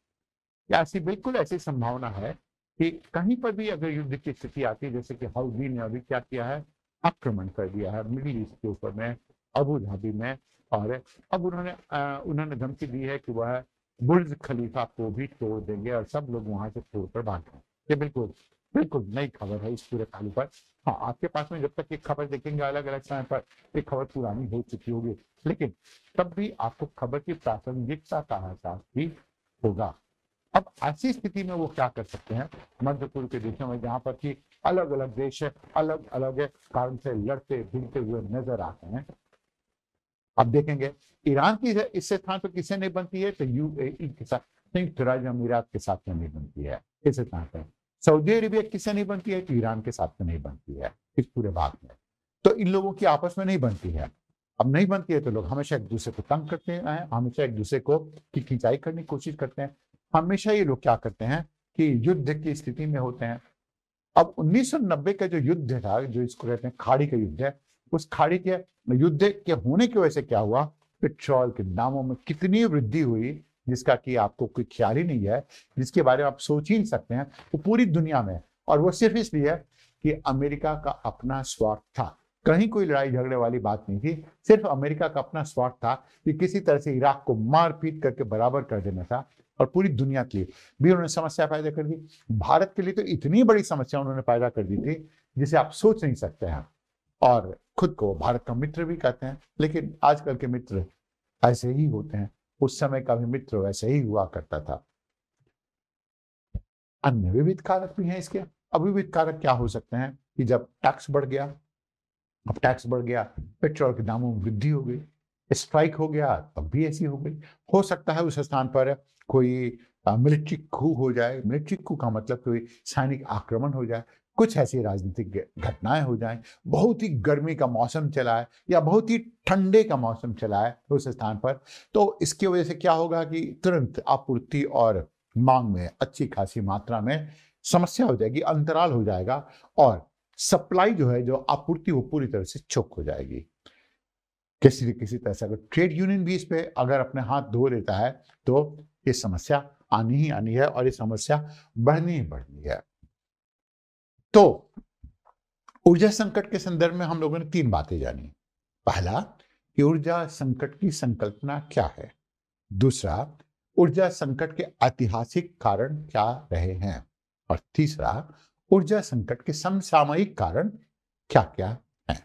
या ऐसी बिल्कुल ऐसी संभावना है कि कहीं पर भी अगर युद्ध की स्थिति आती है, जैसे कि हौदी ने अभी क्या किया है, आक्रमण कर दिया है मिडिल ईस्ट के ऊपर में, अबू धाबी में, और अब उन्होंने धमकी दी है कि वह बुर्ज खलीफा को भी तोड़ देंगे और सब लोग वहां से तोड़कर भाग जाएंगे। ये बिल्कुल बिल्कुल नई खबर है इस पूरे पहलू पर। हाँ, आपके पास में जब तक ये खबर देखेंगे अलग अलग समय पर, ये खबर पुरानी हो चुकी होगी, लेकिन तब भी आपको खबर की प्रासंगिकता का एहसास भी होगा। अब ऐसी स्थिति में वो क्या कर सकते हैं, मध्य पूर्व के देशों में जहां पर कि अलग अलग देश अलग अलग कारण से लड़ते भिड़ते हुए नजर आते हैं। अब देखेंगे ईरान की इस स्थान पर किसे नहीं बनती है, तो यूएई के साथ, संयुक्त राज्य अमीरात के साथ में नहीं बनती है इस स्थान पर। सऊदी अरेबिया किससे नहीं बनती है, तो ईरान के साथ में नहीं बनती है इस पूरे भाग में। तो इन लोगों की आपस में नहीं बनती है। अब नहीं बनती है तो लोग हमेशा एक दूसरे को तंग करते हैं, हमेशा एक दूसरे को की खिंचाई करने की कोशिश करते हैं। हमेशा ये लोग क्या करते हैं कि युद्ध की स्थिति में होते हैं। अब 1990 का जो युद्ध था, जो इसको कहते हैं खाड़ी का युद्ध है, उस खाड़ी के युद्ध के होने की वजह से क्या हुआ, पेट्रोल के दामों में कितनी वृद्धि हुई जिसका कि आपको कोई ख्याल ही नहीं है, जिसके बारे में आप सोच ही नहीं सकते हैं। वो पूरी दुनिया में, और वो सिर्फ इसलिए कि अमेरिका का अपना स्वार्थ था, कहीं कोई लड़ाई झगड़े वाली बात नहीं थी, सिर्फ अमेरिका का अपना स्वार्थ था कि किसी तरह से इराक को मार पीट करके बराबर कर देना था। और पूरी दुनिया के लिए भी उन्होंने समस्या पैदा कर दी। भारत के लिए तो इतनी बड़ी समस्या उन्होंने पैदा कर दी थी जिसे आप सोच नहीं सकते हैं। और खुद को भारत का मित्र भी कहते हैं, लेकिन आजकल के मित्र ऐसे ही होते हैं, उस समय का भी मित्र वैसे ही हुआ करता था। अन्य विविध कारक भी हैं इसके। अब विविध कारक क्या हो सकते हैं कि जब टैक्स बढ़ गया, अब टैक्स बढ़ गया, पेट्रोल के दामों में वृद्धि हो गई, स्ट्राइक हो गया, तब भी ऐसी हो गई। हो सकता है उस स्थान पर कोई मिलिट्री कू हो जाए, मिलिट्री कू का मतलब कोई सैनिक आक्रमण हो जाए, कुछ ऐसी राजनीतिक घटनाएं हो जाएं, बहुत ही गर्मी का मौसम चला है या बहुत ही ठंडे का मौसम चला है उस स्थान पर, तो इसकी वजह से क्या होगा कि तुरंत आपूर्ति और मांग में अच्छी खासी मात्रा में समस्या हो जाएगी, अंतराल हो जाएगा, और सप्लाई जो है, जो आपूर्ति, वो पूरी तरह से चोक हो जाएगी। किसी न किसी तरह से अगर ट्रेड यूनियन भी इस पे अगर अपने हाथ धो लेता है तो ये समस्या आनी ही आनी है, और ये समस्या बढ़नी ही बढ़नी है। तो ऊर्जा संकट के संदर्भ में हम लोगों ने 3 बातें जानी। पहला कि ऊर्जा संकट की संकल्पना क्या है, दूसरा ऊर्जा संकट के ऐतिहासिक कारण क्या रहे हैं, और तीसरा ऊर्जा संकट के समसामयिक कारण क्या क्या हैं।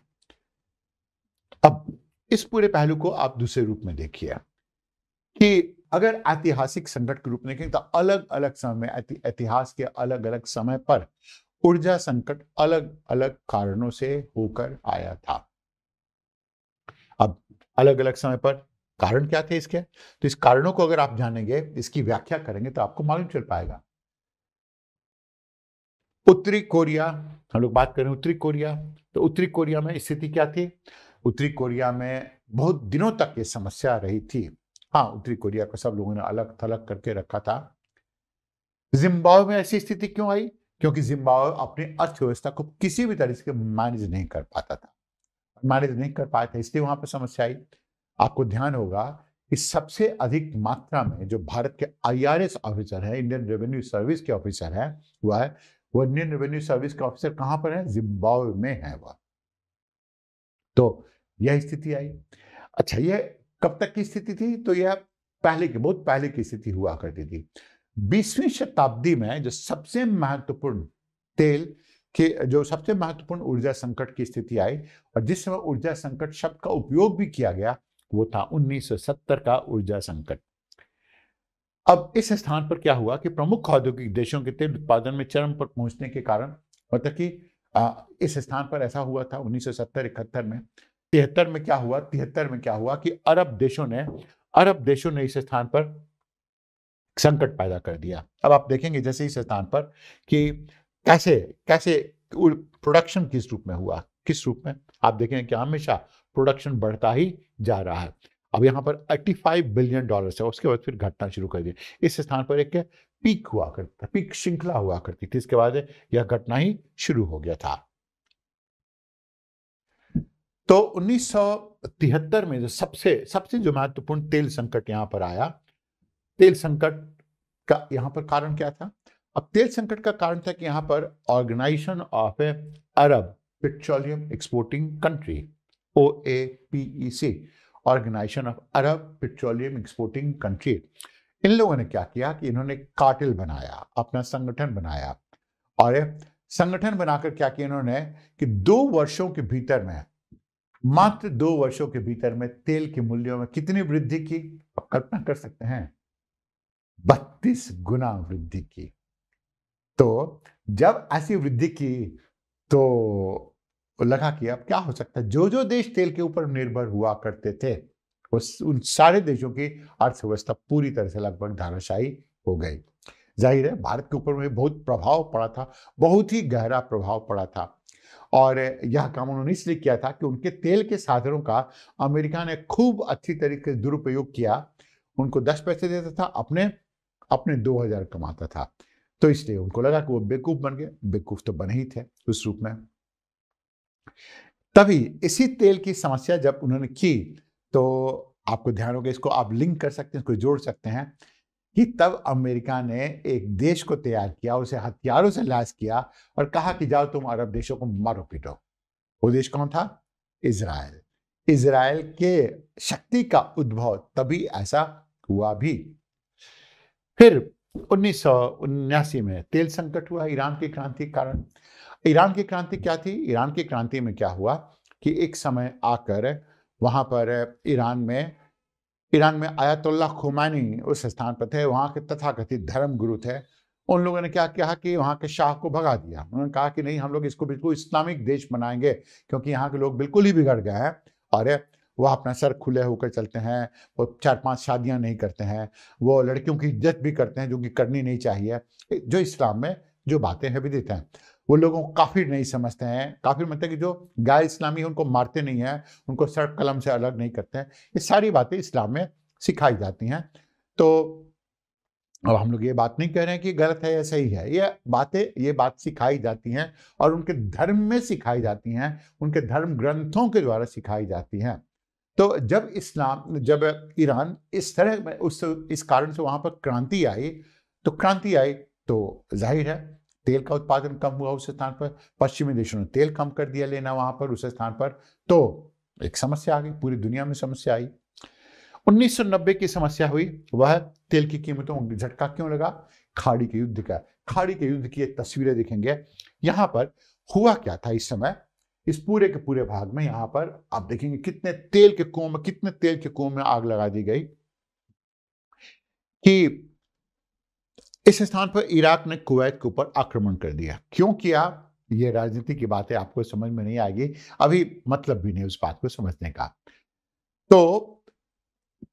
अब इस पूरे पहलू को आप दूसरे रूप में देखिए कि अगर ऐतिहासिक संकट के रूप में देखें तो अलग अलग समय में, इतिहास के अलग अलग समय पर ऊर्जा संकट अलग अलग कारणों से होकर आया था। अब अलग अलग समय पर कारण क्या थे इसके, तो इस कारणों को अगर आप जानेंगे, इसकी व्याख्या करेंगे, तो आपको मालूम चल पाएगा। उत्तरी कोरिया, हम लोग बात करें उत्तरी कोरिया, तो उत्तरी कोरिया में स्थिति क्या थी, उत्तरी कोरिया में बहुत दिनों तक ये समस्या रही थी। हाँ, उत्तरी कोरिया को सब लोगों ने अलग थलग करके रखा था। जिम्बाब्वे में ऐसी स्थिति क्यों आई, क्योंकि जिम्बाब्वे अपनी अर्थव्यवस्था को किसी भी तरह से मैनेज नहीं कर पाता था, मैनेज नहीं कर पाया था, इसलिए वहां पर समस्या आई। आपको ध्यान होगा कि सबसे अधिक मात्रा में जो भारत के आईआरएस ऑफिसर है, इंडियन रेवेन्यू सर्विस के ऑफिसर है, वो इंडियन रेवेन्यू सर्विस के ऑफिसर कहां पर है, जिम्बाब्वे में है वह। तो यह स्थिति आई। अच्छा, यह कब तक की स्थिति थी, तो यह पहले की, बहुत पहले की स्थिति हुआ करती थी। 20वीं शताब्दी में जो सबसे महत्वपूर्ण तेल के, जो सबसे महत्वपूर्ण ऊर्जा संकट की स्थिति आई, और जिस समय ऊर्जा संकट शब्द का उपयोग भी किया गया, वो था 1970 का ऊर्जा संकट। अब इस स्थान पर क्या हुआ कि प्रमुख औद्योगिक देशों के तेल उत्पादन में चरम पर पहुंचने के कारण, मतलब कि इस स्थान पर ऐसा हुआ था 1970-71 में 73 में क्या हुआ, 73 में क्या हुआ कि अरब देशों ने इस स्थान पर संकट पैदा कर दिया। अब आप देखेंगे जैसे इस स्थान पर कि कैसे कैसे प्रोडक्शन किस रूप में हुआ, किस रूप में आप देखेंगे कि हमेशा प्रोडक्शन बढ़ता ही जा रहा है। अब यहाँ पर $85 बिलियन है, उसके बाद फिर घटना शुरू कर दी। इस स्थान पर एक पीक हुआ करता, पीक श्रृंखला हुआ करती थी, इसके बाद यह घटना ही शुरू हो गया था। तो 1973 में जो सबसे सबसे जो महत्वपूर्ण तेल संकट यहाँ पर आया, तेल संकट का यहाँ पर कारण क्या था? अब तेल संकट का कारण था कि यहाँ पर organization of a Arab petroleum exporting country, OAPEC, organization of Arab petroleum exporting country, इन लोगों ने क्या किया कि इन्होंने कार्टेल बनाया, अपना संगठन बनाया, और संगठन बनाकर क्या किया इन्होंने कि 2 वर्षों के भीतर में, मात्र 2 वर्षों के भीतर में तेल के मूल्यों में कितनी वृद्धि की? आप कल्पना कर सकते हैं, 32 गुना वृद्धि की। तो जब ऐसी वृद्धि की तो लगा कि अब क्या हो सकता है, जो जो देश तेल के ऊपर निर्भर हुआ करते थे उन सारे देशों की अर्थव्यवस्था पूरी तरह से लगभग धराशायी हो गई। जाहिर है भारत के ऊपर में बहुत प्रभाव पड़ा था, बहुत ही गहरा प्रभाव पड़ा था, और यह काम उन्होंने इसलिए किया था कि उनके तेल के साधनों का अमेरिका ने खूब अच्छी तरीके से दुरुपयोग किया। उनको 10 पैसे देता था, अपने 2000 कमाता था। तो इसलिए उनको लगा कि वो बेवकूफ बन गए, बेवकूफ तो बने ही थे उस रूप में। तभी इसी तेल की समस्या जब उन्होंने की तो आपको ध्यान होगा, इसको आप लिंक कर सकते हैं, इसको जोड़ सकते हैं कि तब अमेरिका ने एक देश को तैयार किया, उसे हथियारों से लैस किया और कहा कि जाओ तुम अरब देशों को मारो पीटो। वो देश कौन था? इजराइल। इजराइल के शक्ति का उद्भव तभी ऐसा हुआ भी। फिर 1979 में तेल संकट हुआ, ईरान की क्रांति के कारण। ईरान की क्रांति क्या थी? ईरान की क्रांति में क्या हुआ कि एक समय आकर वहां पर ईरान में आयतुल्लाह खुमैनी उस स्थान पर थे, वहां के तथाकथित धर्म गुरु थे। उन लोगों ने क्या किया कि वहां के शाह को भगा दिया। उन्होंने कहा कि नहीं, हम लोग इसको बिल्कुल इस्लामिक देश बनाएंगे, क्योंकि यहाँ के लोग बिल्कुल ही बिगड़ गए हैं और वह अपना सर खुले होकर चलते हैं, वो 4-5 शादियां नहीं करते हैं, वो लड़कियों की इज्जत भी करते हैं जो कि करनी नहीं चाहिए, जो इस्लाम में जो बातें हैं विदित हैं। वो लोगों को काफिर नहीं समझते हैं, काफिर मतलब कि जो गैर इस्लामी है उनको मारते नहीं हैं, उनको सर कलम से अलग नहीं करते हैं। ये सारी बातें इस्लाम में सिखाई जाती हैं। तो अब हम लोग ये बात नहीं कह रहे हैं कि गलत है या सही है, ये बात सिखाई जाती हैं और उनके धर्म में सिखाई जाती हैं, उनके धर्म ग्रंथों के द्वारा सिखाई जाती हैं। तो जब ईरान इस तरह इस कारण से वहां पर क्रांति आई, तो जाहिर है तेल का उत्पादन कम हुआ उस स्थान पर, पश्चिमी देशों ने तेल कम कर दिया लेना वहां पर उस स्थान पर, तो एक समस्या आ गई, पूरी दुनिया में समस्या आई। 1990 की समस्या हुई, वह तेल की कीमतों में झटका क्यों लगा? खाड़ी के युद्ध की एक तस्वीरें दिखेंगे। यहां पर हुआ क्या था इस समय, इस पूरे के पूरे भाग में यहां पर आप देखेंगे कितने तेल के कुओं में आग लगा दी गई कि इस स्थान पर इराक ने कुवैत के ऊपर आक्रमण कर दिया। क्यों किया? ये राजनीति की बातें आपको समझ में नहीं आएगी, अभी मतलब भी नहीं उस बात को समझने का। तो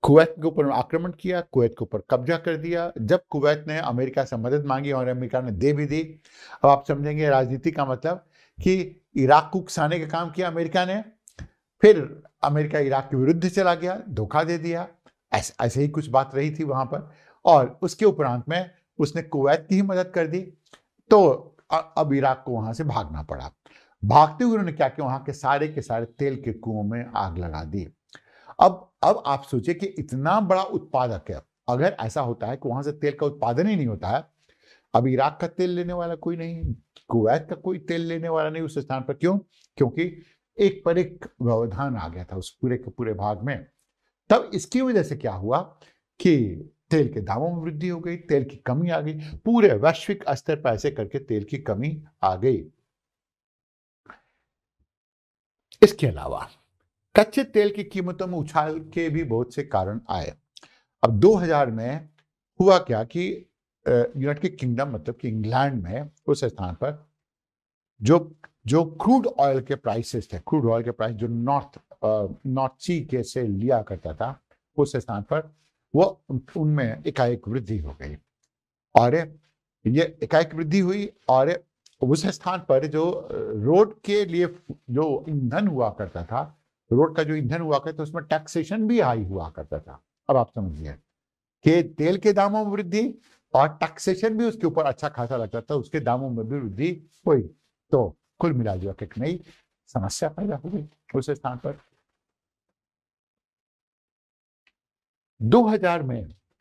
कुवैत के ऊपर आक्रमण किया, कुवैत के ऊपर कब्जा कर दिया। जब कुवैत ने अमेरिका से मदद मांगी और अमेरिका ने दे भी दी। अब आप समझेंगे राजनीति का मतलब कि इराक को उकसाने का काम किया अमेरिका ने, फिर अमेरिका इराक के विरुद्ध चला गया, धोखा दे दिया, ऐसे ही कुछ बात रही थी वहां पर। और उसके उपरांत में उसने कुवैत की ही मदद कर दी, तो अब इराक को वहां से भागना पड़ा। भागते हुए उन्होंने क्या किया, वहां के सारे तेल के कुओं में आग लगा दी। अब आप सोचिए कि इतना बड़ा उत्पादक है, अगर ऐसा होता है कि वहां से तेल का उत्पादन ही नहीं होता है, अब इराक का तेल लेने वाला कोई नहीं, कुवैत का कोई तेल लेने वाला नहीं उस स्थान पर। क्यों? क्योंकि एक पर एक व्यवधान आ गया था उस पूरे के पूरे भाग में। तब इसकी वजह से क्या हुआ कि तेल के दामों में वृद्धि हो गई, तेल की कमी आ गई, पूरे वैश्विक स्तर पर ऐसे करके तेल की कमी आ गई। इसके अलावा कच्चे तेल की कीमतों में उछाल के भी बहुत से कारण आए। अब 2000 में हुआ क्या कि यूनाइटेड किंगडम मतलब कि इंग्लैंड में उस स्थान पर जो क्रूड ऑयल के प्राइसेस थे, क्रूड ऑयल के प्राइस जो नॉर्थ नॉर्थ सी के से लिया करता था, उस स्थान पर वो उनमें एकाएक वृद्धि हो गई और ये एकाएक वृद्धि हुई और उस स्थान पर जो रोड के लिए जो ईंधन हुआ करता था, रोड का जो ईंधन हुआ करता था उसमें टैक्सेशन भी हाई हुआ करता था। अब आप समझिए कि तेल के दामों में वृद्धि और टैक्सेशन भी उसके ऊपर अच्छा खासा लगता था, उसके दामों में भी वृद्धि हुई। तो कुल मिलाजुला के एक नई समस्या पैदा हो गई उस स्थान पर।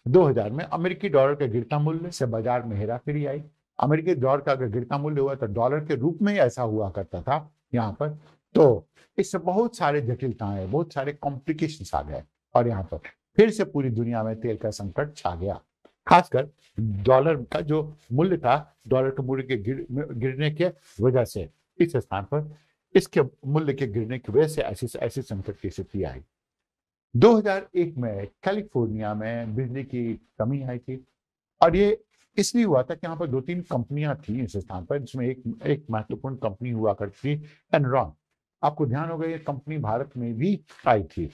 2000 में अमेरिकी डॉलर के गिरता मूल्य से बाजार में हेराफेरी आई। अमेरिकी डॉलर का अगर गिरता मूल्य हुआ तो डॉलर के रूप में ही ऐसा हुआ करता था यहाँ पर। तो इससे बहुत सारे जटिलताएं, बहुत सारे कॉम्प्लिकेशंस आ गए और यहाँ पर फिर से पूरी दुनिया में तेल का संकट छा गया। खासकर डॉलर का जो मूल्य था, डॉलर के मूल्य के गिरने के वजह से इस स्थान पर इसके मूल्य के गिरने की वजह से ऐसी संकट की स्थिति आई। 2001 में कैलिफोर्निया में बिजली की कमी आई थी और ये इसलिए हुआ था कि यहाँ पर 2-3 कंपनियां थी इस स्थान पर, जिसमें एक महत्वपूर्ण कंपनी हुआ करती थी एनरॉन। आपको ध्यान होगा ये कंपनी भारत में भी आई थी।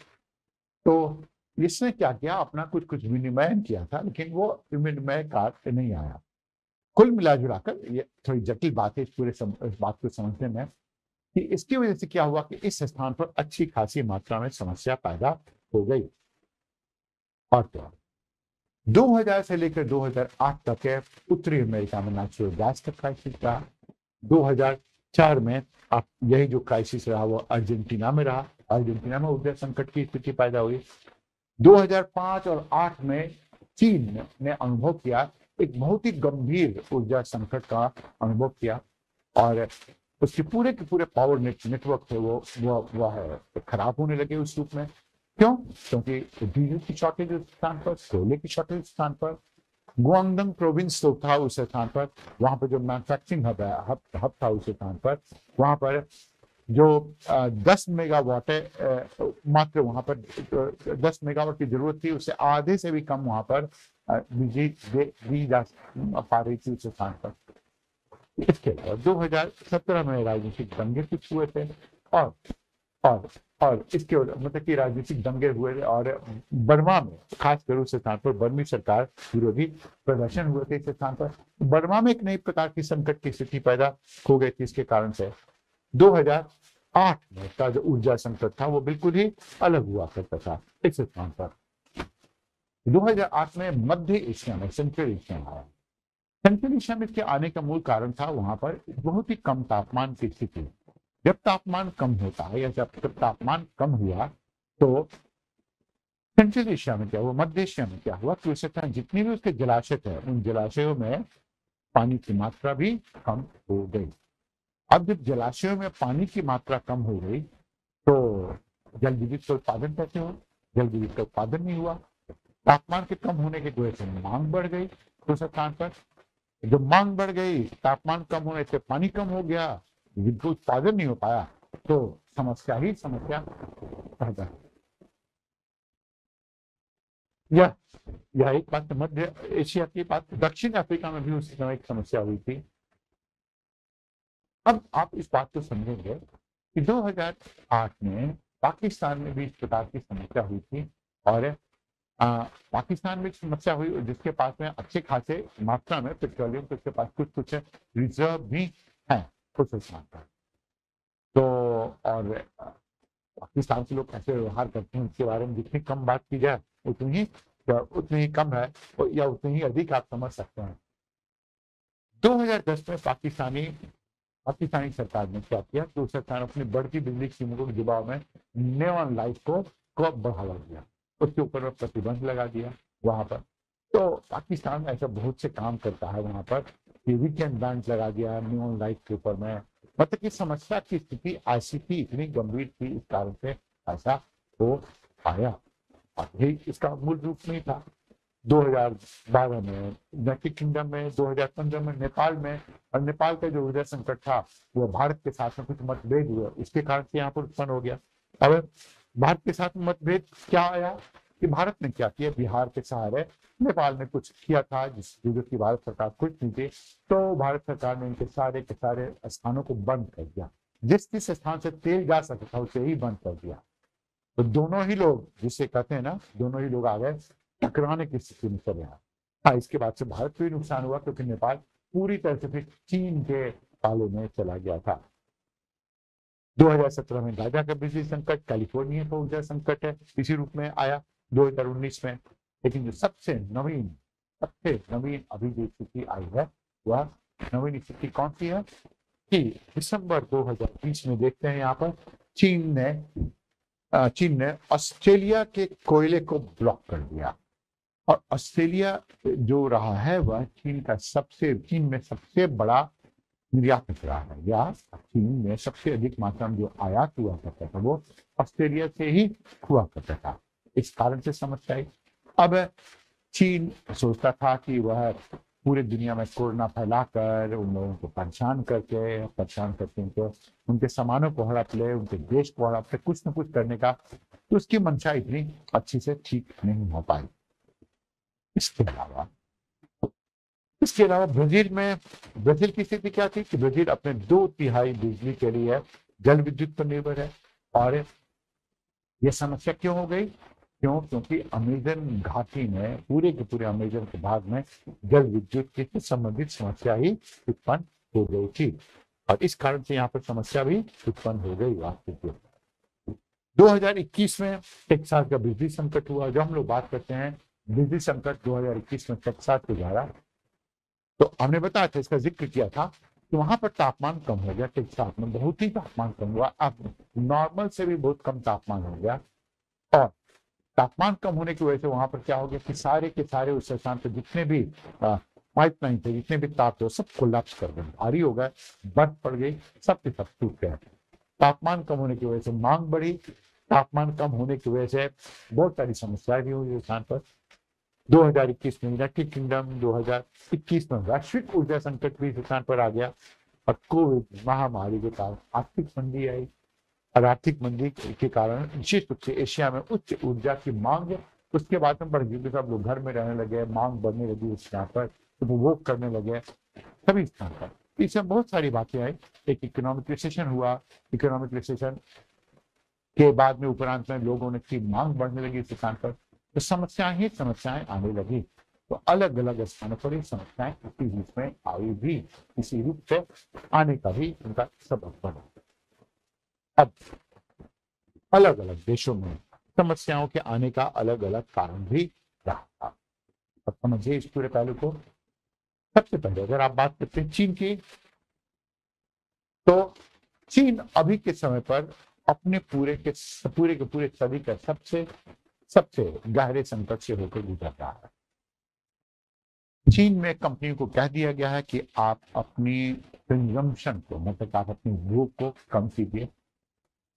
तो इसने क्या किया, अपना कुछ विनिमय किया था, लेकिन वो विनिमय कार्ड नहीं आया। कुल मिला जुलाकर ये थोड़ी जटिल बात है इस बात को समझने में कि इसकी वजह से क्या हुआ कि इस स्थान पर अच्छी खासी मात्रा में समस्या पैदा हो गई। और क्या 2000 से लेकर 2008 तक है उत्तरी अमेरिका में नेचुरल गैस का क्राइसिस रहा। 2004 में आप यही जो क्राइसिस रहा वो अर्जेंटीना में रहा। अर्जेंटीना में ऊर्जा संकट की स्थिति पैदा हुई। 2005 और 8 में चीन ने अनुभव किया, एक बहुत ही गंभीर ऊर्जा संकट का अनुभव किया और उसके पूरे के पूरे पावर नेटवर्क थे वो खराब होने लगे उस रूप में। क्यों? क्योंकि डीजल की शॉर्टेज उस स्थान पर, कोयले की शॉर्टेज उस स्थान पर, गुआंगडंग प्रोविंस तो था उस स्थान पर, वहां पर जो मैन्युफैक्चरिंग हब था उस स्थान पर, वहां पर जो 10 मेगावाट मात्र वहां पर 10 मेगावाट की जरूरत थी, उससे आधे से भी कम वहां पर बिजली दी जा पा रही थी उस स्थान पर। इसके अलावा 2017 में राजनीतिक दंगे कुछ हुए थे और इसके मतलब कि राजनीतिक दंगे हुए थे और बर्मा में खासकर उस स्थान पर बर्मी सरकार विरोधी प्रदर्शन हुए थे इस स्थान पर। बर्मा में एक नई प्रकार की संकट की स्थिति पैदा हो गई थी। इसके कारण से 2008 में का जो ऊर्जा संकट था वो बिल्कुल ही अलग हुआ करता था इस स्थान पर। 2008 में मध्य एशिया में सेंट्रल एशिया आया। सेंट्रल एशिया में इसके आने का मूल कारण था वहां पर बहुत ही कम तापमान की स्थिति। जब तापमान कम होता है या जब तापमान कम हुआ तो सेंट्रल एशिया में क्या हुआ, मध्य एशिया में क्या हुआ कि उस तरह जितने भी उसके जलाशय थे उन जलाशयों में पानी की मात्रा भी कम हो गई। अब जब जलाशयों में पानी की मात्रा कम हो गई तो जल विद्युत का उत्पादन कैसे हो? जल विद्युत का उत्पादन नहीं हुआ। तापमान के कम होने की वजह से मांग बढ़ गई उस स्थान पर। जब मांग बढ़ गई, तापमान कम होने से पानी कम हो गया, विद्युत उत्पादन नहीं हो पाया तो समस्या ही समस्या पैदा। यह एक बात मध्य एशिया की बात। दक्षिण अफ्रीका में भी उसी समय एक समस्या हुई थी। अब आप इस बात को समझेंगे कि 2008 में पाकिस्तान में भी इस प्रकार की समस्या हुई थी और पाकिस्तान में समस्या हुई जिसके पास में अच्छे खासे मात्रा में पेट्रोलियम, उसके पास कुछ रिजर्व भी है उस स्थान पर। तो और पाकिस्तान के लोग कैसे व्यवहार करते हैं इसके बारे में जितनी कम बात की जाए उतनी ही कम है या उतनी ही अधिक आप समझ सकते हैं। 2010 में पाकिस्तानी सरकार ने क्या किया कि उस सरकार अपनी बढ़ती बिजली कीमतों के दबाव में नेओन लाइट को बढ़ावा दिया, उसके ऊपर प्रतिबंध लगा दिया वहां पर। तो पाकिस्तान ऐसा बहुत से काम करता है वहां पर कि वीकेंड बैंड लगा दिया नेओन लाइट के ऊपर में। मतलब कि समस्या की स्थिति ऐसी थी, इतनी गंभीर थी, इस कारण से ऐसा हो पाया और यही इसका मूल रूप नहीं था। 2012 में यूनाइटेड किंगडम में, 2015 में नेपाल में, और नेपाल का जो ऊर्जा संकट था वो भारत के साथ में कुछ मतभेद हुए, इसके कारण से यहाँ पर उत्पन्न हो गया। अब भारत के साथ मतभेद क्या आया कि भारत ने क्या किया, बिहार के सहारे नेपाल ने कुछ किया था जिसकी भारत सरकार खुश नहीं थी, तो भारत सरकार ने इनके सारे के सारे स्थानों को बंद कर दिया। जिस स्थान से तेल जा सकता था उसे ही बंद कर दिया। तो दोनों ही लोग, जिसे कहते हैं ना, दोनों ही लोग आ गए टकराने की स्थिति में चले आए। हाँ, इसके बाद से भारत को भी नुकसान हुआ क्योंकि नेपाल पूरी तरह से फिर चीन के पाले में चला गया था। 2017 में गाजा का बिजली संकट, कैलिफोर्निया का ऊर्जा संकट है इसी रूप में आया 2019 में। लेकिन जो सबसे नवीन अभी जो स्थिति आई है, वह नवीन स्थिति कौन सी है कि दिसंबर 2020 में देखते हैं यहाँ पर चीन ने ऑस्ट्रेलिया के कोयले को ब्लॉक कर दिया। और ऑस्ट्रेलिया जो रहा है वह चीन में सबसे बड़ा निर्यात रहा है, या चीन में सबसे अधिक मात्रा में जो आयात हुआ करता था वो ऑस्ट्रेलिया से ही हुआ करता था। इस कारण से समस्या आई। अब चीन सोचता था कि वह पूरे दुनिया में कोरोना फैलाकर उन लोगों को परेशान करके उनके सामानों को हड़प ले, उनके देश को हड़प ले, कुछ न कुछ करने का, तो उसकी मंशा इतनी अच्छी से ठीक नहीं हो पाई। इसके अलावा ब्राजील की स्थिति क्या थी कि ब्राजील अपने 2/3 बिजली के लिए जल विद्युत पर निर्भर है। और यह समस्या क्यों हो गई? क्योंकि अमेजन घाटी में, पूरे के पूरे अमेजन के भाग में जल विद्युत के संबंधित समस्या ही उत्पन्न हो गई थी। और इस कारण से यहाँ पर समस्या भी उत्पन्न हो गई। वास्तविक 2021 में टेक्सास का बिजली संकट हुआ। जो हम लोग बात करते हैं बिजली संकट 2021 में टेक्सास के द्वारा, तो हमने बताया था, इसका जिक्र किया था कि वहां पर तापमान कम हो गया। टेक्सास में बहुत ही तापमान कम हुआ, अब नॉर्मल से भी बहुत कम तापमान हो गया। और तापमान कम होने की वजह से वहां पर क्या हो गया कि सारे के सारे उस स्थान पर जितने भी पाइपलाइन थे, जितने भी ताप थे, सब कोलैप्स कर गए, भारी हो गए, बर्फ पड़ गई, सब के सब टूट गए। तापमान कम होने की वजह से मांग बढ़ी, तापमान कम होने की वजह से बहुत सारी समस्याएं भी हुई स्थान पर। 2021 में यूनाइटेड किंगडम, 2021 में वैश्विक ऊर्जा संकट भी स्थान पर आ गया। और कोविड महामारी के कारण आर्थिक मंदी आई। और आर्थिक मंदी के कारण विशेष रूप से एशिया में उच्च ऊर्जा की मांग उसके बाद में बढ़ गई। सब लोग घर में रहने लगे, मांग बढ़ने लगी, उस स्थान पर उपभोग करने लगे सभी स्थान पर। इसमें बहुत सारी बातें आई। एक इकोनॉमिक रिसेशन हुआ। इकोनॉमिक रिसेशन के बाद में उपरांत में लोगों ने की मांग बढ़ने लगी इस स्थान पर, तो समस्याएं आने लगी। तो अलग अलग स्थानों पर समस्याएं इसी रूप में आई भी, इसी रूप से आने का भी उनका सबब बना। अब अलग अलग देशों में समस्याओं के आने का अलग अलग कारण भी रहा था। अब समझिए इस पूरे पहलू को। सबसे पहले अगर आप बात करते हैं चीन की, तो चीन अभी के समय पर अपने पूरे के पूरे सदी का सबसे गहरे संकट से होकर गुजर रहा है। चीन में कंपनियों को कह दिया गया है कि आप अपनी कंजम्पशन को, मतलब आप अपनी उपभोग को कम कीजिए।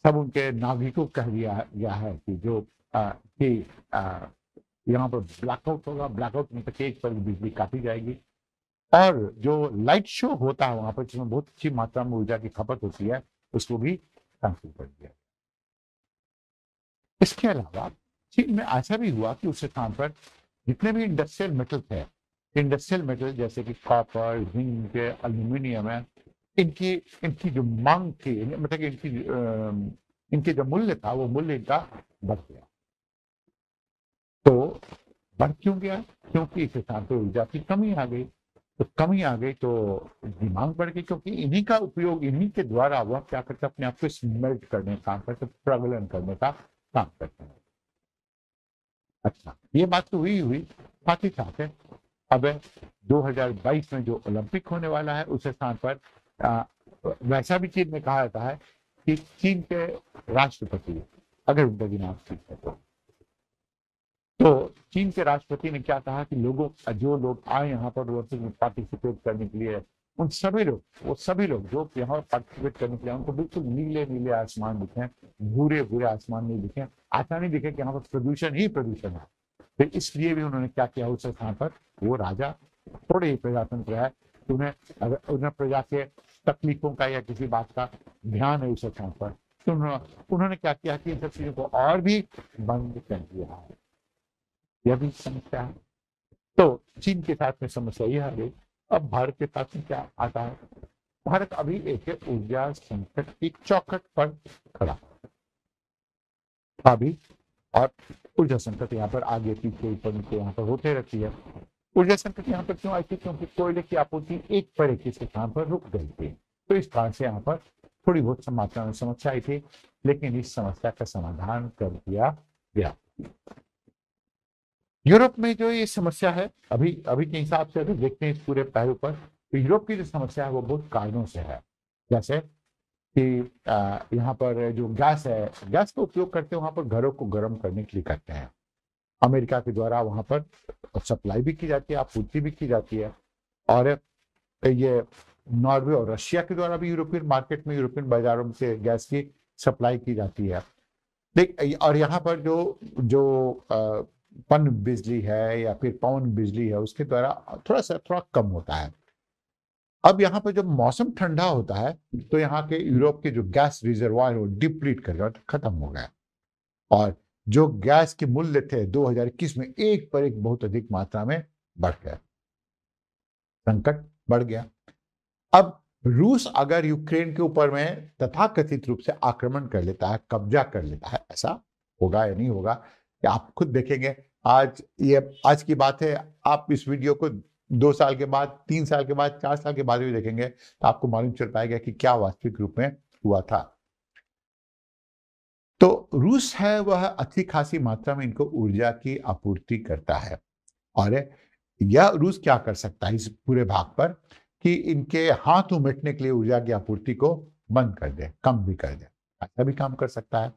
सब उनके नागरिकों को कह दिया गया है कि जो यहाँ पर ब्लैकआउट होगा, ब्लैकआउट में तक एक पर बिजली काटी जाएगी। और जो लाइट शो होता है वहां पर, जिसमें बहुत अच्छी मात्रा में ऊर्जा की खपत होती है, उसको भी कैंसिल कर दिया। इसके अलावा चीन में ऐसा भी हुआ कि उस स्थान पर जितने भी इंडस्ट्रियल मेटल थे, इंडस्ट्रियल मेटल जैसे कि कॉपर, जिंक, एल्यूमिनियम है, इनकी जो मांग थी, मतलब इनके जो मूल्य था, वो मूल्य इनका बढ़ गया। तो बढ़ क्यों गया? क्योंकि इस स्थान पर ऊर्जा की कमी आ गई। तो कमी आ गई तो डिमांड बढ़ गई, क्योंकि इन्हीं का उपयोग, इन्हीं के द्वारा वह क्या करते, अपने आप को स्मेल्ट करने का काम करते, प्रज्वलन करने का काम करते हैं। अच्छा, ये बात तो हुई। साथ ही साथ अब 2022 में जो ओलंपिक होने वाला है, उस स्थान पर वैसा भी चीन में कहा जाता है कि चीन के राष्ट्रपति, अगर उनका दिमाग ठीक है तो चीन के राष्ट्रपति ने क्या कहा कि जो लोग आए यहाँ पर ओलंपिक में पार्टिसिपेट करने के लिए, उन सभी लोग जो यहाँ पार्टिसिपेट करने के लिए, उनको बिल्कुल नीले आसमान दिखे, भूरे आसमान नहीं दिखे, ऐसा नहीं दिखे कि यहाँ पर प्रदूषण ही प्रदूषण है। फिर इसलिए भी उन्होंने क्या किया, उस स्थान पर वो राजा थोड़े ही प्रजातंत्र है, तो उन्हें प्रजा के तकलीफों का या किसी बात का ध्यान है उस स्थान पर, तो उन्होंने क्या किया कि इन सब चीजों को और भी बंद कर दिया है। यह भी समस्या है। तो चीन के साथ में समस्या यह आ गई। अब भारत के साथ में क्या आता है? भारत अभी एक ऊर्जा संकट की चौखट पर खड़ा है। था भी। और ऊर्जा संकट यहाँ पर आगे पीछे ऊपर नीचे यहाँ पर होते रहती है। ऊर्जा संकट यहाँ पर क्यों आई थी? क्योंकि कोयले की आपूर्ति एक पर एक स्थान पर रुक गई थी। तो इस कारण से यहाँ पर थोड़ी बहुत मात्रा में समस्या आई थी, लेकिन इस समस्या का समाधान कर दिया गया। यूरोप में जो ये समस्या है, अभी अभी के हिसाब से अगर देखते हैं इस पूरे पहलू पर, तो यूरोप की जो समस्या है वो बहुत कारणों से है। जैसे कि यहाँ पर जो गैस है, गैस का उपयोग करते हैं वहां पर घरों को गर्म करने के लिए करते हैं। अमेरिका के द्वारा वहां पर सप्लाई भी की जाती है, आपूर्ति भी की जाती है। और ये नॉर्वे और रशिया के द्वारा भी यूरोपियन मार्केट में, यूरोपियन बाजारों से गैस की सप्लाई की जाती है। और यहाँ पर जो जो पन बिजली है या फिर पवन बिजली है, उसके द्वारा थोड़ा कम होता है। अब यहाँ पर जब मौसम ठंडा होता है तो यहाँ के यूरोप के जो गैस रिजर्वायर वो डिप्लीट कर गया, खत्म हो गया। और जो गैस के मूल्य थे 2021 में एक पर एक बहुत अधिक मात्रा में बढ़ गए, संकट बढ़ गया। अब रूस अगर यूक्रेन के ऊपर में तथाकथित रूप से आक्रमण कर लेता है, कब्जा कर लेता है, ऐसा होगा या नहीं होगा या आप खुद देखेंगे। आज की बात है, आप इस वीडियो को 2 साल के बाद, 3 साल के बाद, 4 साल के बाद भी देखेंगे तो आपको मालूम चल पाएगा कि क्या वास्तविक रूप में हुआ था। तो रूस है वह अच्छी खासी मात्रा में इनको ऊर्जा की आपूर्ति करता है। और यह रूस क्या कर सकता है इस पूरे भाग पर कि इनके हाथ उमटने के लिए ऊर्जा की आपूर्ति को बंद कर दे, कम भी कर दे, ऐसा भी काम कर सकता है।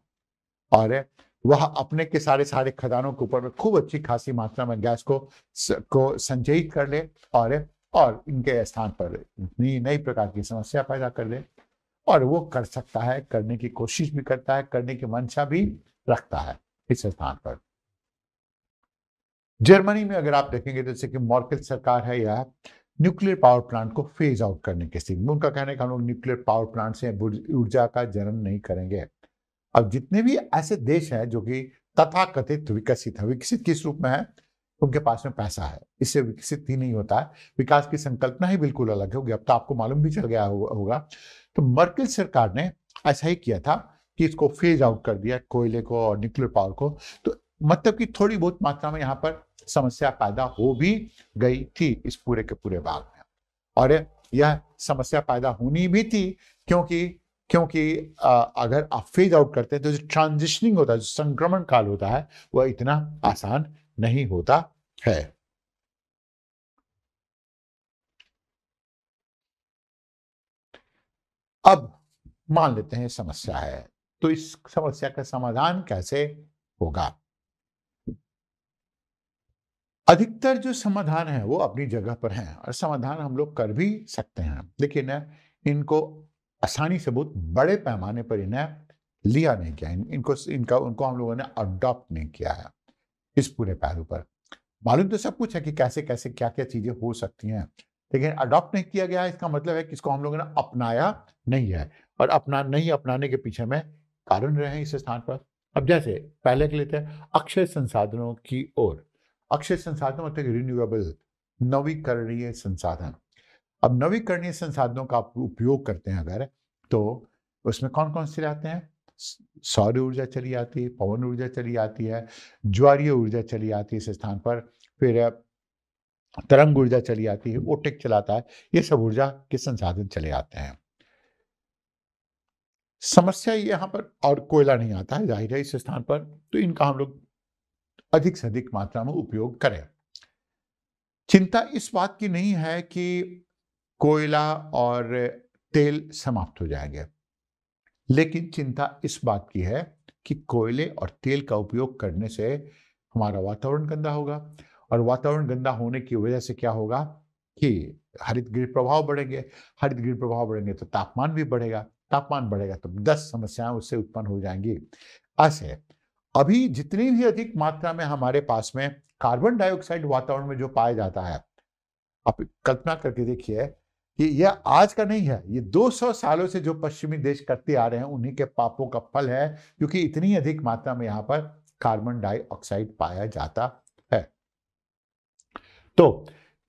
और वह अपने के सारे खदानों के ऊपर में खूब अच्छी खासी मात्रा में गैस को संचयित कर ले और इनके स्थान पर नई प्रकार की समस्या पैदा कर दे। और वो कर सकता है, करने की कोशिश भी करता है, करने की मंशा भी रखता है इस स्थान पर। जर्मनी में अगर आप देखेंगे जैसे कि मर्केल सरकार है, यह न्यूक्लियर पावर प्लांट को फेज आउट करने की स्थिति में। उनका कहना है कि हम लोग न्यूक्लियर पावर प्लांट से ऊर्जा का जनन नहीं करेंगे। अब जितने भी ऐसे देश हैं जो कि तथाकथित विकसित है, विकसित किस रूप में है? उनके पास में पैसा है, इससे विकसित ही नहीं होता है। विकास की संकल्पना ही बिल्कुल अलग होगी। अब तो आपको मालूम भी चल गया होगा। तो मर्केल सरकार ने ऐसा ही किया था कि इसको फेज आउट कर दिया, कोयले को और न्यूक्लियर पावर को। तो मतलब कि थोड़ी बहुत मात्रा में यहाँ पर समस्या पैदा हो भी गई थी इस पूरे के पूरे भाग में। और यह समस्या पैदा होनी भी थी क्योंकि अगर आप फेज आउट करते हैं तो जो ट्रांजिशनिंग होता है, जो संक्रमण काल होता है, वह इतना आसान नहीं होता है। अब मान लेते हैं समस्या है, तो इस समस्या का समाधान कैसे होगा? अधिकतर जो समाधान है वो अपनी जगह पर हैं और समाधान हम लोग कर भी सकते हैं, लेकिन इनको आसानी से बहुत बड़े पैमाने पर इन्हें लिया नहीं गया, उनको हम लोगों ने अडॉप्ट नहीं किया है इस पूरे पहलू पर। मालूम तो सब कुछ है कि कैसे कैसे क्या क्या चीजें हो सकती हैं, लेकिन अडॉप्ट नहीं किया गया है। इसका मतलब है कि इसको हम लोगों ने अपनाया नहीं है, और नहीं अपनाने के पीछे में कारण रहे हैं इस स्थान पर। अब जैसे पहले के लेते हैं अक्षय संसाधनों की ओर। अक्षय संसाधन मतलब रिन्यूएबल, नवीकरणीय संसाधन। अब नवीकरणीय संसाधनों का आप उपयोग करते हैं अगर, तो उसमें कौन कौन से आते हैं? सौर ऊर्जा चली आती है, पवन ऊर्जा चली आती है, ज्वारीय ऊर्जा चली आती है इस स्थान पर, फिर तरंग ऊर्जा चली आती है, ओटेक चलाता है। ये सब ऊर्जा के संसाधन चले आते हैं। समस्या यहाँ पर, और कोयला नहीं आता है जाहिर है इस स्थान पर, तो इनका हम लोग अधिक से अधिक मात्रा में उपयोग करें। चिंता इस बात की नहीं है कि कोयला और तेल समाप्त हो जाएंगे, लेकिन चिंता इस बात की है कि कोयले और तेल का उपयोग करने से हमारा वातावरण गंदा होगा, और वातावरण गंदा होने की वजह से क्या होगा कि हरित गृह प्रभाव बढ़ेंगे। हरित गृह प्रभाव बढ़ेंगे तो तापमान भी बढ़ेगा, तापमान बढ़ेगा तो 10 समस्याएं उससे उत्पन्न हो जाएंगी। ऐसे अभी जितनी भी अधिक मात्रा में हमारे पास में कार्बन डाइऑक्साइड वातावरण में जो पाया जाता है, आप कल्पना करके देखिए कि यह आज का नहीं है, ये 200 सालों से जो पश्चिमी देश करते आ रहे हैं उन्हीं के पापों का फल है, क्योंकि इतनी अधिक मात्रा में यहां पर कार्बन डाइऑक्साइड पाया जाता है। तो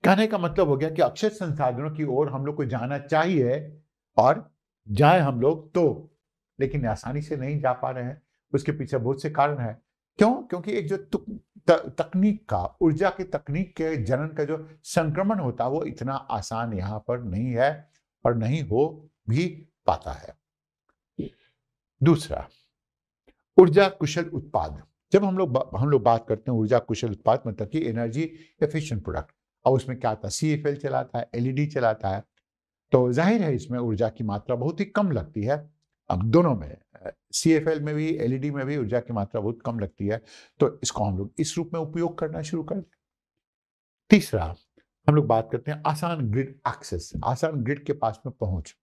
कहने का मतलब हो गया कि अक्षय संसाधनों की ओर हम लोग को जाना चाहिए, और जाए हम लोग तो, लेकिन आसानी से नहीं जा पा रहे हैं। उसके पीछे बहुत से कारण है। क्यों? क्योंकि एक जो तकनीक का, ऊर्जा की तकनीक के जनन का जो संक्रमण होता है वो इतना आसान यहाँ पर नहीं है और नहीं हो भी पाता है। दूसरा, ऊर्जा कुशल उत्पाद। जब हम लोग बात करते हैं ऊर्जा कुशल उत्पाद, मतलब कि एनर्जी एफिशिएंट प्रोडक्ट, और उसमें क्या आता है, CFL चलाता है, LED चलाता है, तो जाहिर है इसमें ऊर्जा की मात्रा बहुत ही कम लगती है। अब दोनों में, CFL में भी LED में भी ऊर्जा की मात्रा बहुत कम लगती है, तो इसको हम लोग इस रूप में उपयोग करना शुरू कर दें। तीसरा, हम लोग बात करते हैं आसान ग्रिड एक्सेस, आसान ग्रिड के पास में पहुंच।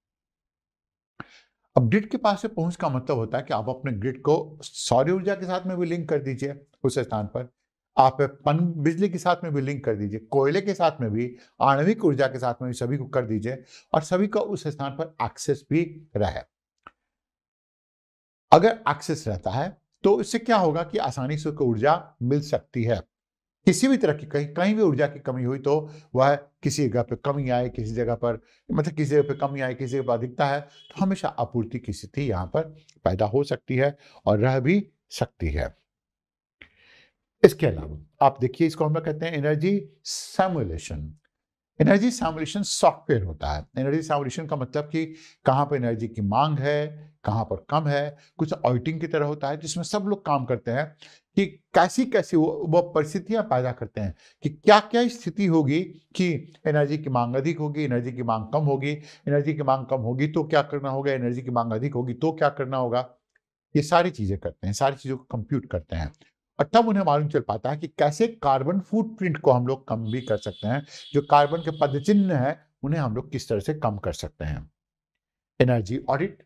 अब ग्रिड के पास से पहुंच का मतलब होता है कि आप अपने ग्रिड को सौर ऊर्जा के साथ में भी लिंक कर दीजिए उस स्थान पर, आप पन बिजली के साथ में भी लिंक कर दीजिए, कोयले के साथ में भी, आणविक ऊर्जा के साथ में भी, सभी को कर दीजिए और सभी का उस स्थान पर एक्सेस भी रहे। अगर एक्सेस रहता है तो इससे क्या होगा कि आसानी से ऊर्जा मिल सकती है। किसी भी तरह की कहीं भी ऊर्जा की कमी हुई तो वह किसी जगह पे कमी आए, किसी जगह पर, मतलब किसी जगह पे कमी आए, किसी जगह पर अधिकता है, तो हमेशा आपूर्ति की स्थिति यहाँ पर पैदा हो सकती है और रह भी सकती है। इसके अलावा आप देखिए, इसको हम लोग कहते हैं energy simulation. Energy simulation software होता है। एनर्जी सिमुलेशन का मतलब कि कहाँ पर एनर्जी की मांग है, कहाँ पर कम है, कुछ ऑडिटिंग की तरह होता है जिसमें सब लोग काम करते हैं कि कैसी कैसी वो परिस्थितियां पैदा करते हैं कि क्या क्या स्थिति होगी कि एनर्जी की मांग अधिक होगी, एनर्जी की मांग कम होगी, एनर्जी की मांग कम होगी तो क्या करना होगा, एनर्जी की मांग अधिक होगी तो क्या करना होगा। ये सारी चीजें करते हैं, सारी चीजों को कंप्यूट करते हैं और तब उन्हें मालूम चल पाता है कि कैसे कार्बन फुटप्रिंट को हम लोग कम भी कर सकते हैं। जो कार्बन के पदचिह्न है उन्हें हम लोग किस तरह से कम कर सकते हैं। एनर्जी ऑडिट,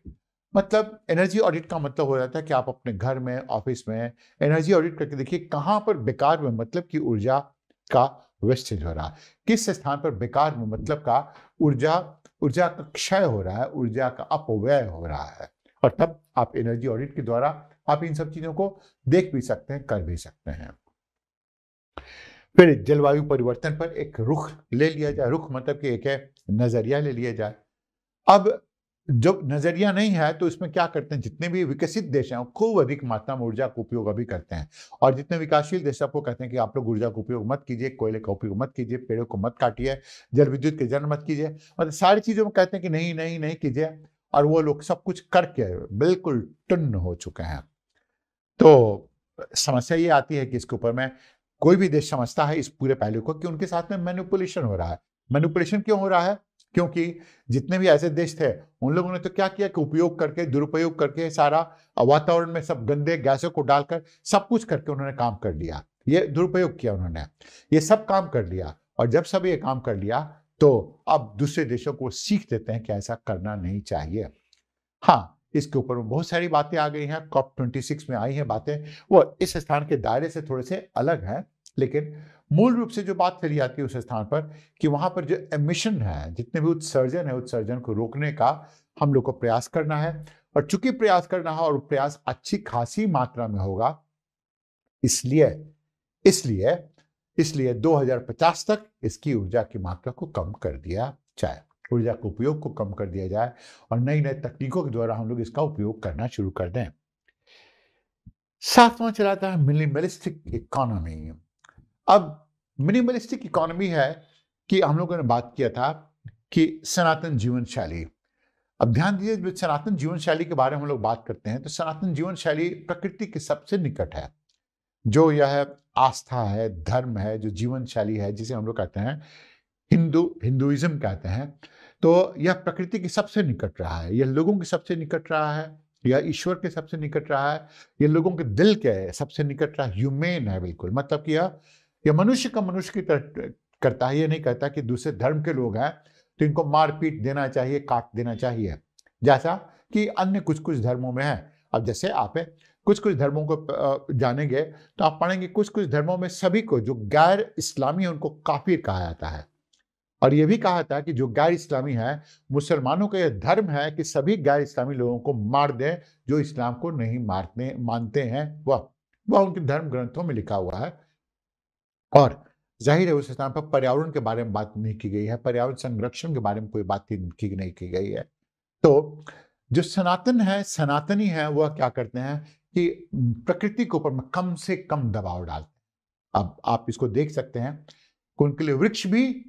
मतलब एनर्जी ऑडिट का मतलब हो जाता है कि आप अपने घर में, ऑफिस में एनर्जी ऑडिट करके देखिए कहां पर बेकार में, मतलब कि ऊर्जा का वेस्टेज हो रहा है, किस स्थान पर बेकार में, मतलब का ऊर्जा ऊर्जा का क्षय हो रहा है, ऊर्जा का अपव्यय हो रहा है। और तब आप एनर्जी ऑडिट के द्वारा आप इन सब चीजों को देख भी सकते हैं, कर भी सकते हैं। फिर जलवायु परिवर्तन पर एक रुख ले लिया जाए। रुख मतलब कि एक है नजरिया ले लिया जाए। अब जब नजरिया नहीं है तो इसमें क्या करते हैं, जितने भी विकसित देश हैं वो खूब अधिक मात्रा में ऊर्जा का उपयोग अभी करते हैं, और जितने विकासशील देश आपको कहते हैं कि आप लोग ऊर्जा का उपयोग मत कीजिए, कोयले का उपयोग मत कीजिए, पेड़ों को मत काटिए, जल विद्युत के जन्म मत कीजिए, मतलब सारी चीजों में कहते हैं कि नहीं नहीं नहीं कीजिए, और वो लोग सब कुछ करके बिल्कुल टुन्न हो चुके हैं। तो समस्या ये आती है कि इसके ऊपर में कोई भी देश समझता है इस पूरे पहलू को कि उनके साथ में मैनिपुलेशन हो रहा है। मैनिपुलेशन क्यों हो रहा है? क्योंकि जितने भी ऐसे देश थे उन लोगों ने तो क्या किया कि उपयोग करके, दुरुपयोग करके, सारा वातावरण में सब गंदे गैसों को डालकर सब कुछ करके उन्होंने काम कर लिया। ये दुरुपयोग किया उन्होंने, ये सब काम कर लिया, और जब सब ये काम कर लिया तो अब दूसरे देशों को सीख देते हैं कि ऐसा करना नहीं चाहिए। हाँ, इसके ऊपर बहुत सारी बातें आ गई हैं, COP26 में आई हैं बातें, वो इस स्थान के दायरे से थोड़े से अलग हैं, लेकिन मूल रूप से जो बात चली आती है उस स्थान पर कि वहां पर जो एमिशन है, जितने भी उत्सर्जन है, उत्सर्जन को रोकने का हम लोग को प्रयास करना है, और चूंकि प्रयास करना है और प्रयास अच्छी खासी मात्रा में होगा, इसलिए इसलिए इसलिए 2050 तक इसकी ऊर्जा की मात्रा को कम कर दिया जाए, ऊर्जा के उपयोग को कम कर दिया जाए, और नई नई तकनीकों के द्वारा हम लोग इसका उपयोग करना शुरू कर दें। सातवां चलाता है मिनिमलिस्टिक इकोनॉमी। अब मिनिमलिस्टिक इकोनॉमी है कि हम लोगों ने बात किया था कि सनातन जीवन शैली। अब ध्यान दीजिए, जब सनातन जीवन शैली के बारे में हम लोग बात करते हैं तो सनातन जीवन शैली प्रकृति के सबसे निकट है। जो यह आस्था है, धर्म है, जो जीवन शैली है, जिसे हम लोग कहते हैं हिंदुइज्म कहते हैं, तो यह प्रकृति के सबसे निकट रहा है, यह लोगों के सबसे निकट रहा है, यह ईश्वर के सबसे निकट रहा है, यह लोगों के दिल के सबसे निकट रहा है, ह्यूमेन है बिल्कुल, मतलब कि यह मनुष्य का मनुष्य की तरह करता है। ये नहीं कहता कि दूसरे धर्म के लोग हैं तो इनको मार पीट देना चाहिए, काट देना चाहिए, जैसा कि अन्य कुछ कुछ धर्मों में है। अब जैसे आप कुछ कुछ धर्मों को जानेंगे तो आप पढ़ेंगे कुछ कुछ धर्मों में सभी को, जो गैर इस्लामी है उनको काफिर कहा जाता है, और यह भी कहा जाता है कि जो गैर इस्लामी है, मुसलमानों का यह धर्म है कि सभी गैर इस्लामी लोगों को मार दें, जो इस्लाम को नहीं मानते हैं, वह उनके धर्म ग्रंथों में लिखा हुआ है। और जाहिर है उस स्थान पर पर्यावरण के बारे में बात नहीं की गई है, पर्यावरण संरक्षण के बारे में कोई बात नहीं की गई है। तो जो सनातन है, सनातनी है, वह क्या करते हैं कि प्रकृति के ऊपर में कम से कम दबाव डालते हैं। अब आप इसको देख सकते हैं कि उनके लिए वृक्ष भी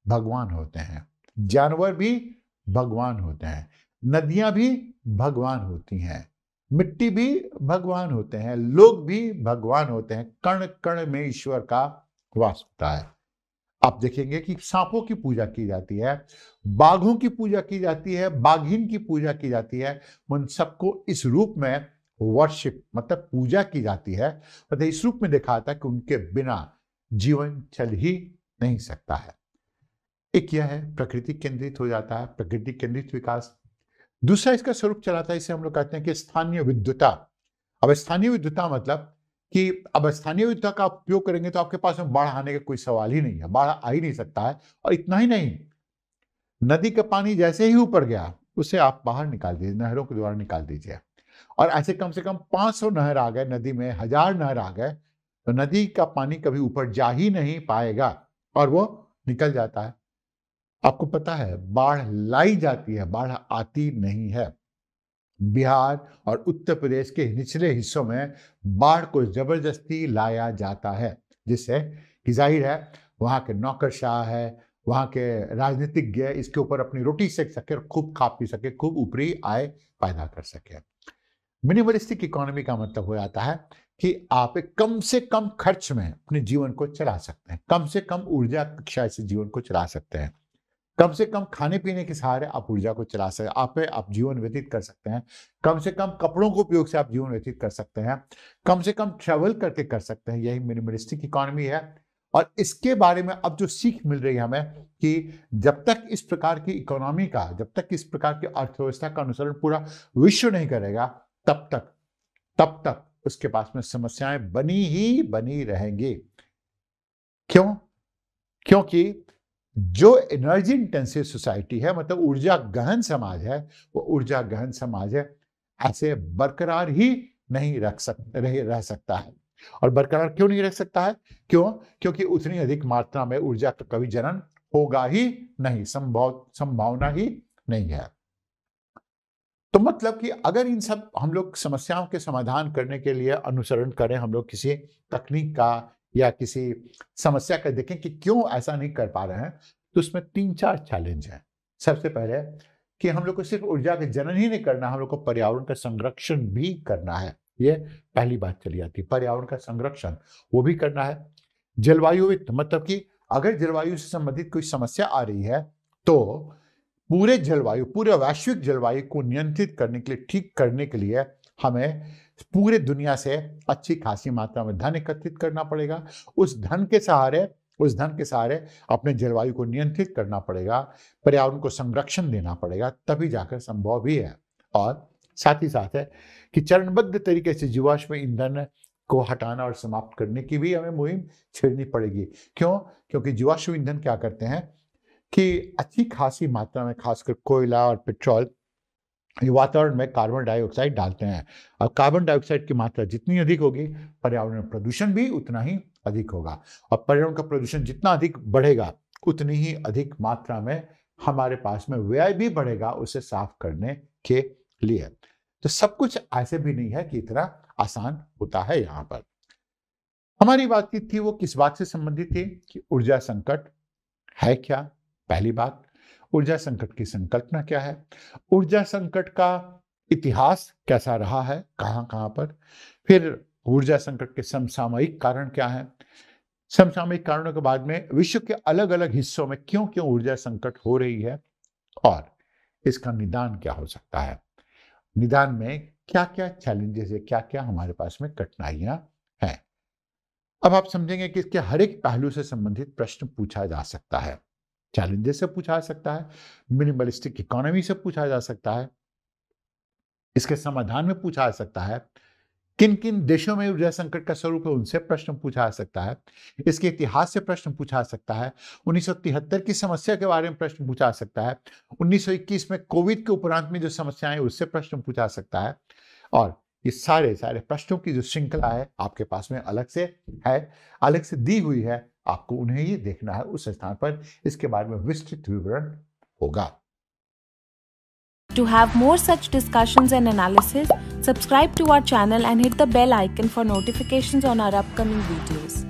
भगवान होते हैं, जानवर भी भगवान होते हैं, नदियां भी भगवान होती हैं, मिट्टी भी भगवान होते हैं, लोग भी भगवान होते हैं। कण कण में ईश्वर का वास होता है। आप देखेंगे कि सांपों की पूजा की जाती है, बाघों की पूजा की जाती है, बाघिन की पूजा की जाती है। उन सबको इस रूप में वर्शिप मतलब पूजा की जाती है, मतलब इस रूप में देखा जाता है कि उनके बिना जीवन चल ही नहीं सकता है। एक यह है प्रकृति केंद्रित हो जाता है, प्रकृति केंद्रित विकास। दूसरा इसका स्वरूप चलाता है, इसे हम लोग कहते हैं कि स्थानीय विद्युता। अब स्थानीय विद्युता मतलब कि अब स्थानीय विद्युता का उपयोग करेंगे तो आपके पास में बाढ़ आने का कोई सवाल ही नहीं है, बाढ़ आ ही नहीं सकता है। और इतना ही नहीं, नदी का पानी जैसे ही ऊपर गया उसे आप बाहर निकाल दीजिए, नहरों के द्वारा निकाल दीजिए। और ऐसे कम से कम 500 नहर आ गए, नदी में 1000 नहर आ गए, तो नदी का पानी कभी ऊपर जा ही नहीं पाएगा और वो निकल जाता है। आपको पता है बाढ़ लाई जाती है, बाढ़ आती नहीं है। बिहार और उत्तर प्रदेश के निचले हिस्सों में बाढ़ को जबरदस्ती लाया जाता है, जिससे कि जाहिर है वहां के नौकरशाह है, वहां के राजनीतिज्ञ इसके ऊपर अपनी रोटी सेक सके, खूब खा पी सके, खूब ऊपरी आय पैदा कर सके। मिनिमलिस्टिक इकोनॉमी का मतलब हो जाता है कि आप कम से कम खर्च में अपने जीवन को चला सकते हैं, कम से कम ऊर्जा कक्षा से जीवन को चला सकते हैं, कम से कम खाने पीने के सहारे आप ऊर्जा को चला सकते, आप जीवन व्यतीत कर सकते हैं, कम से कम कपड़ों के उपयोग से आप जीवन व्यतीत कर सकते हैं, कम से कम ट्रैवल करके कर सकते हैं। यही मिनिमलिस्टिक इकोनॉमी है। और इसके बारे में अब जो सीख मिल रही है हमें कि जब तक इस प्रकार की इकोनॉमी का, जब तक इस प्रकार की अर्थव्यवस्था का अनुसरण पूरा विश्व नहीं करेगा, तब तक उसके पास में समस्याएं बनी ही बनी रहेंगी। क्यों? क्योंकि जो एनर्जी इंटेंसिव सोसाइटी है, मतलब ऊर्जा गहन समाज है, वो ऊर्जा गहन समाज है ऐसे बरकरार ही नहीं रह सकता है। और बरकरार क्यों नहीं रह सकता है? क्यों? क्योंकि उतनी अधिक मात्रा में ऊर्जा का कभी जनन होगा ही नहीं, संभावना ही नहीं है। तो मतलब कि अगर इन सब हम लोग समस्याओं के समाधान करने के लिए अनुसरण करें, हम लोग किसी तकनीक का या किसी समस्या का देखें कि क्यों ऐसा नहीं कर पा रहे हैं, तो उसमें 3-4 चैलेंज हैं। सबसे पहले कि हम लोग को सिर्फ ऊर्जा के जनन ही नहीं करना, हम लोग को पर्यावरण का संरक्षण भी करना है। ये पहली बात चली आती है, पर्यावरण का संरक्षण वो भी करना है। जलवायु वित्त मतलब कि अगर जलवायु से संबंधित कोई समस्या आ रही है तो पूरे वैश्विक जलवायु को नियंत्रित करने के लिए, ठीक करने के लिए हमें पूरे दुनिया से अच्छी खासी मात्रा में धन एकत्रित करना पड़ेगा। उस धन के सहारे अपने जलवायु को नियंत्रित करना पड़ेगा, पर्यावरण को संरक्षण देना पड़ेगा, तभी जाकर संभव भी है। और साथ ही साथ है कि चरणबद्ध तरीके से जीवाश्म ईंधन को हटाना और समाप्त करने की भी हमें मुहिम छेड़नी पड़ेगी। क्यों? क्योंकि जीवाश्म ईंधन क्या करते हैं कि अच्छी खासी मात्रा में, खासकर कोयला और पेट्रोल, वातावरण में कार्बन डाइऑक्साइड डालते हैं। और कार्बन डाइऑक्साइड की मात्रा जितनी अधिक होगी, पर्यावरण प्रदूषण भी उतना ही अधिक होगा। और पर्यावरण का प्रदूषण जितना अधिक बढ़ेगा, उतनी ही अधिक मात्रा में हमारे पास में व्यय भी बढ़ेगा उसे साफ करने के लिए। तो सब कुछ ऐसे भी नहीं है कि इतना आसान होता है। यहाँ पर हमारी बातचीत थी वो किस बात से संबंधित थी कि ऊर्जा संकट है क्या। पहली बात, ऊर्जा संकट की संकल्पना क्या है, ऊर्जा संकट का इतिहास कैसा रहा है, कहां कहां पर, फिर ऊर्जा संकट के समसामयिक कारण क्या है, समसामयिक कारणों के बाद में विश्व के अलग अलग हिस्सों में क्यों क्यों ऊर्जा संकट हो रही है, और इसका निदान क्या हो सकता है, निदान में क्या क्या चैलेंजेस है, क्या क्या हमारे पास में कठिनाइयां हैं। अब आप समझेंगे कि इसके हर एक पहलू से संबंधित प्रश्न पूछा जा सकता है। चैलेंजेस से पूछा जा सकता है, मिनिमलिस्टिक इकोनॉमी से पूछा जा सकता है, इसके समाधान में पूछा जा सकता है, किन किन देशों में ऊर्जा संकट का स्वरूप है उनसे प्रश्न पूछा जा सकता है, इसके इतिहास से प्रश्न पूछा जा सकता है, 1973 की समस्या के बारे में प्रश्न पूछा जा सकता है, 1921 में कोविड के उपरांत में जो समस्याएं उससे प्रश्न पूछा जा सकता है। और ये सारे प्रश्नों की जो श्रृंखला है आपके पास में अलग से दी हुई है, आपको उन्हें ही देखना है। उस स्थान पर इसके बारे में विस्तृत विवरण होगा। To have more such discussions and analysis, subscribe to our channel and hit the bell icon for notifications on our upcoming videos.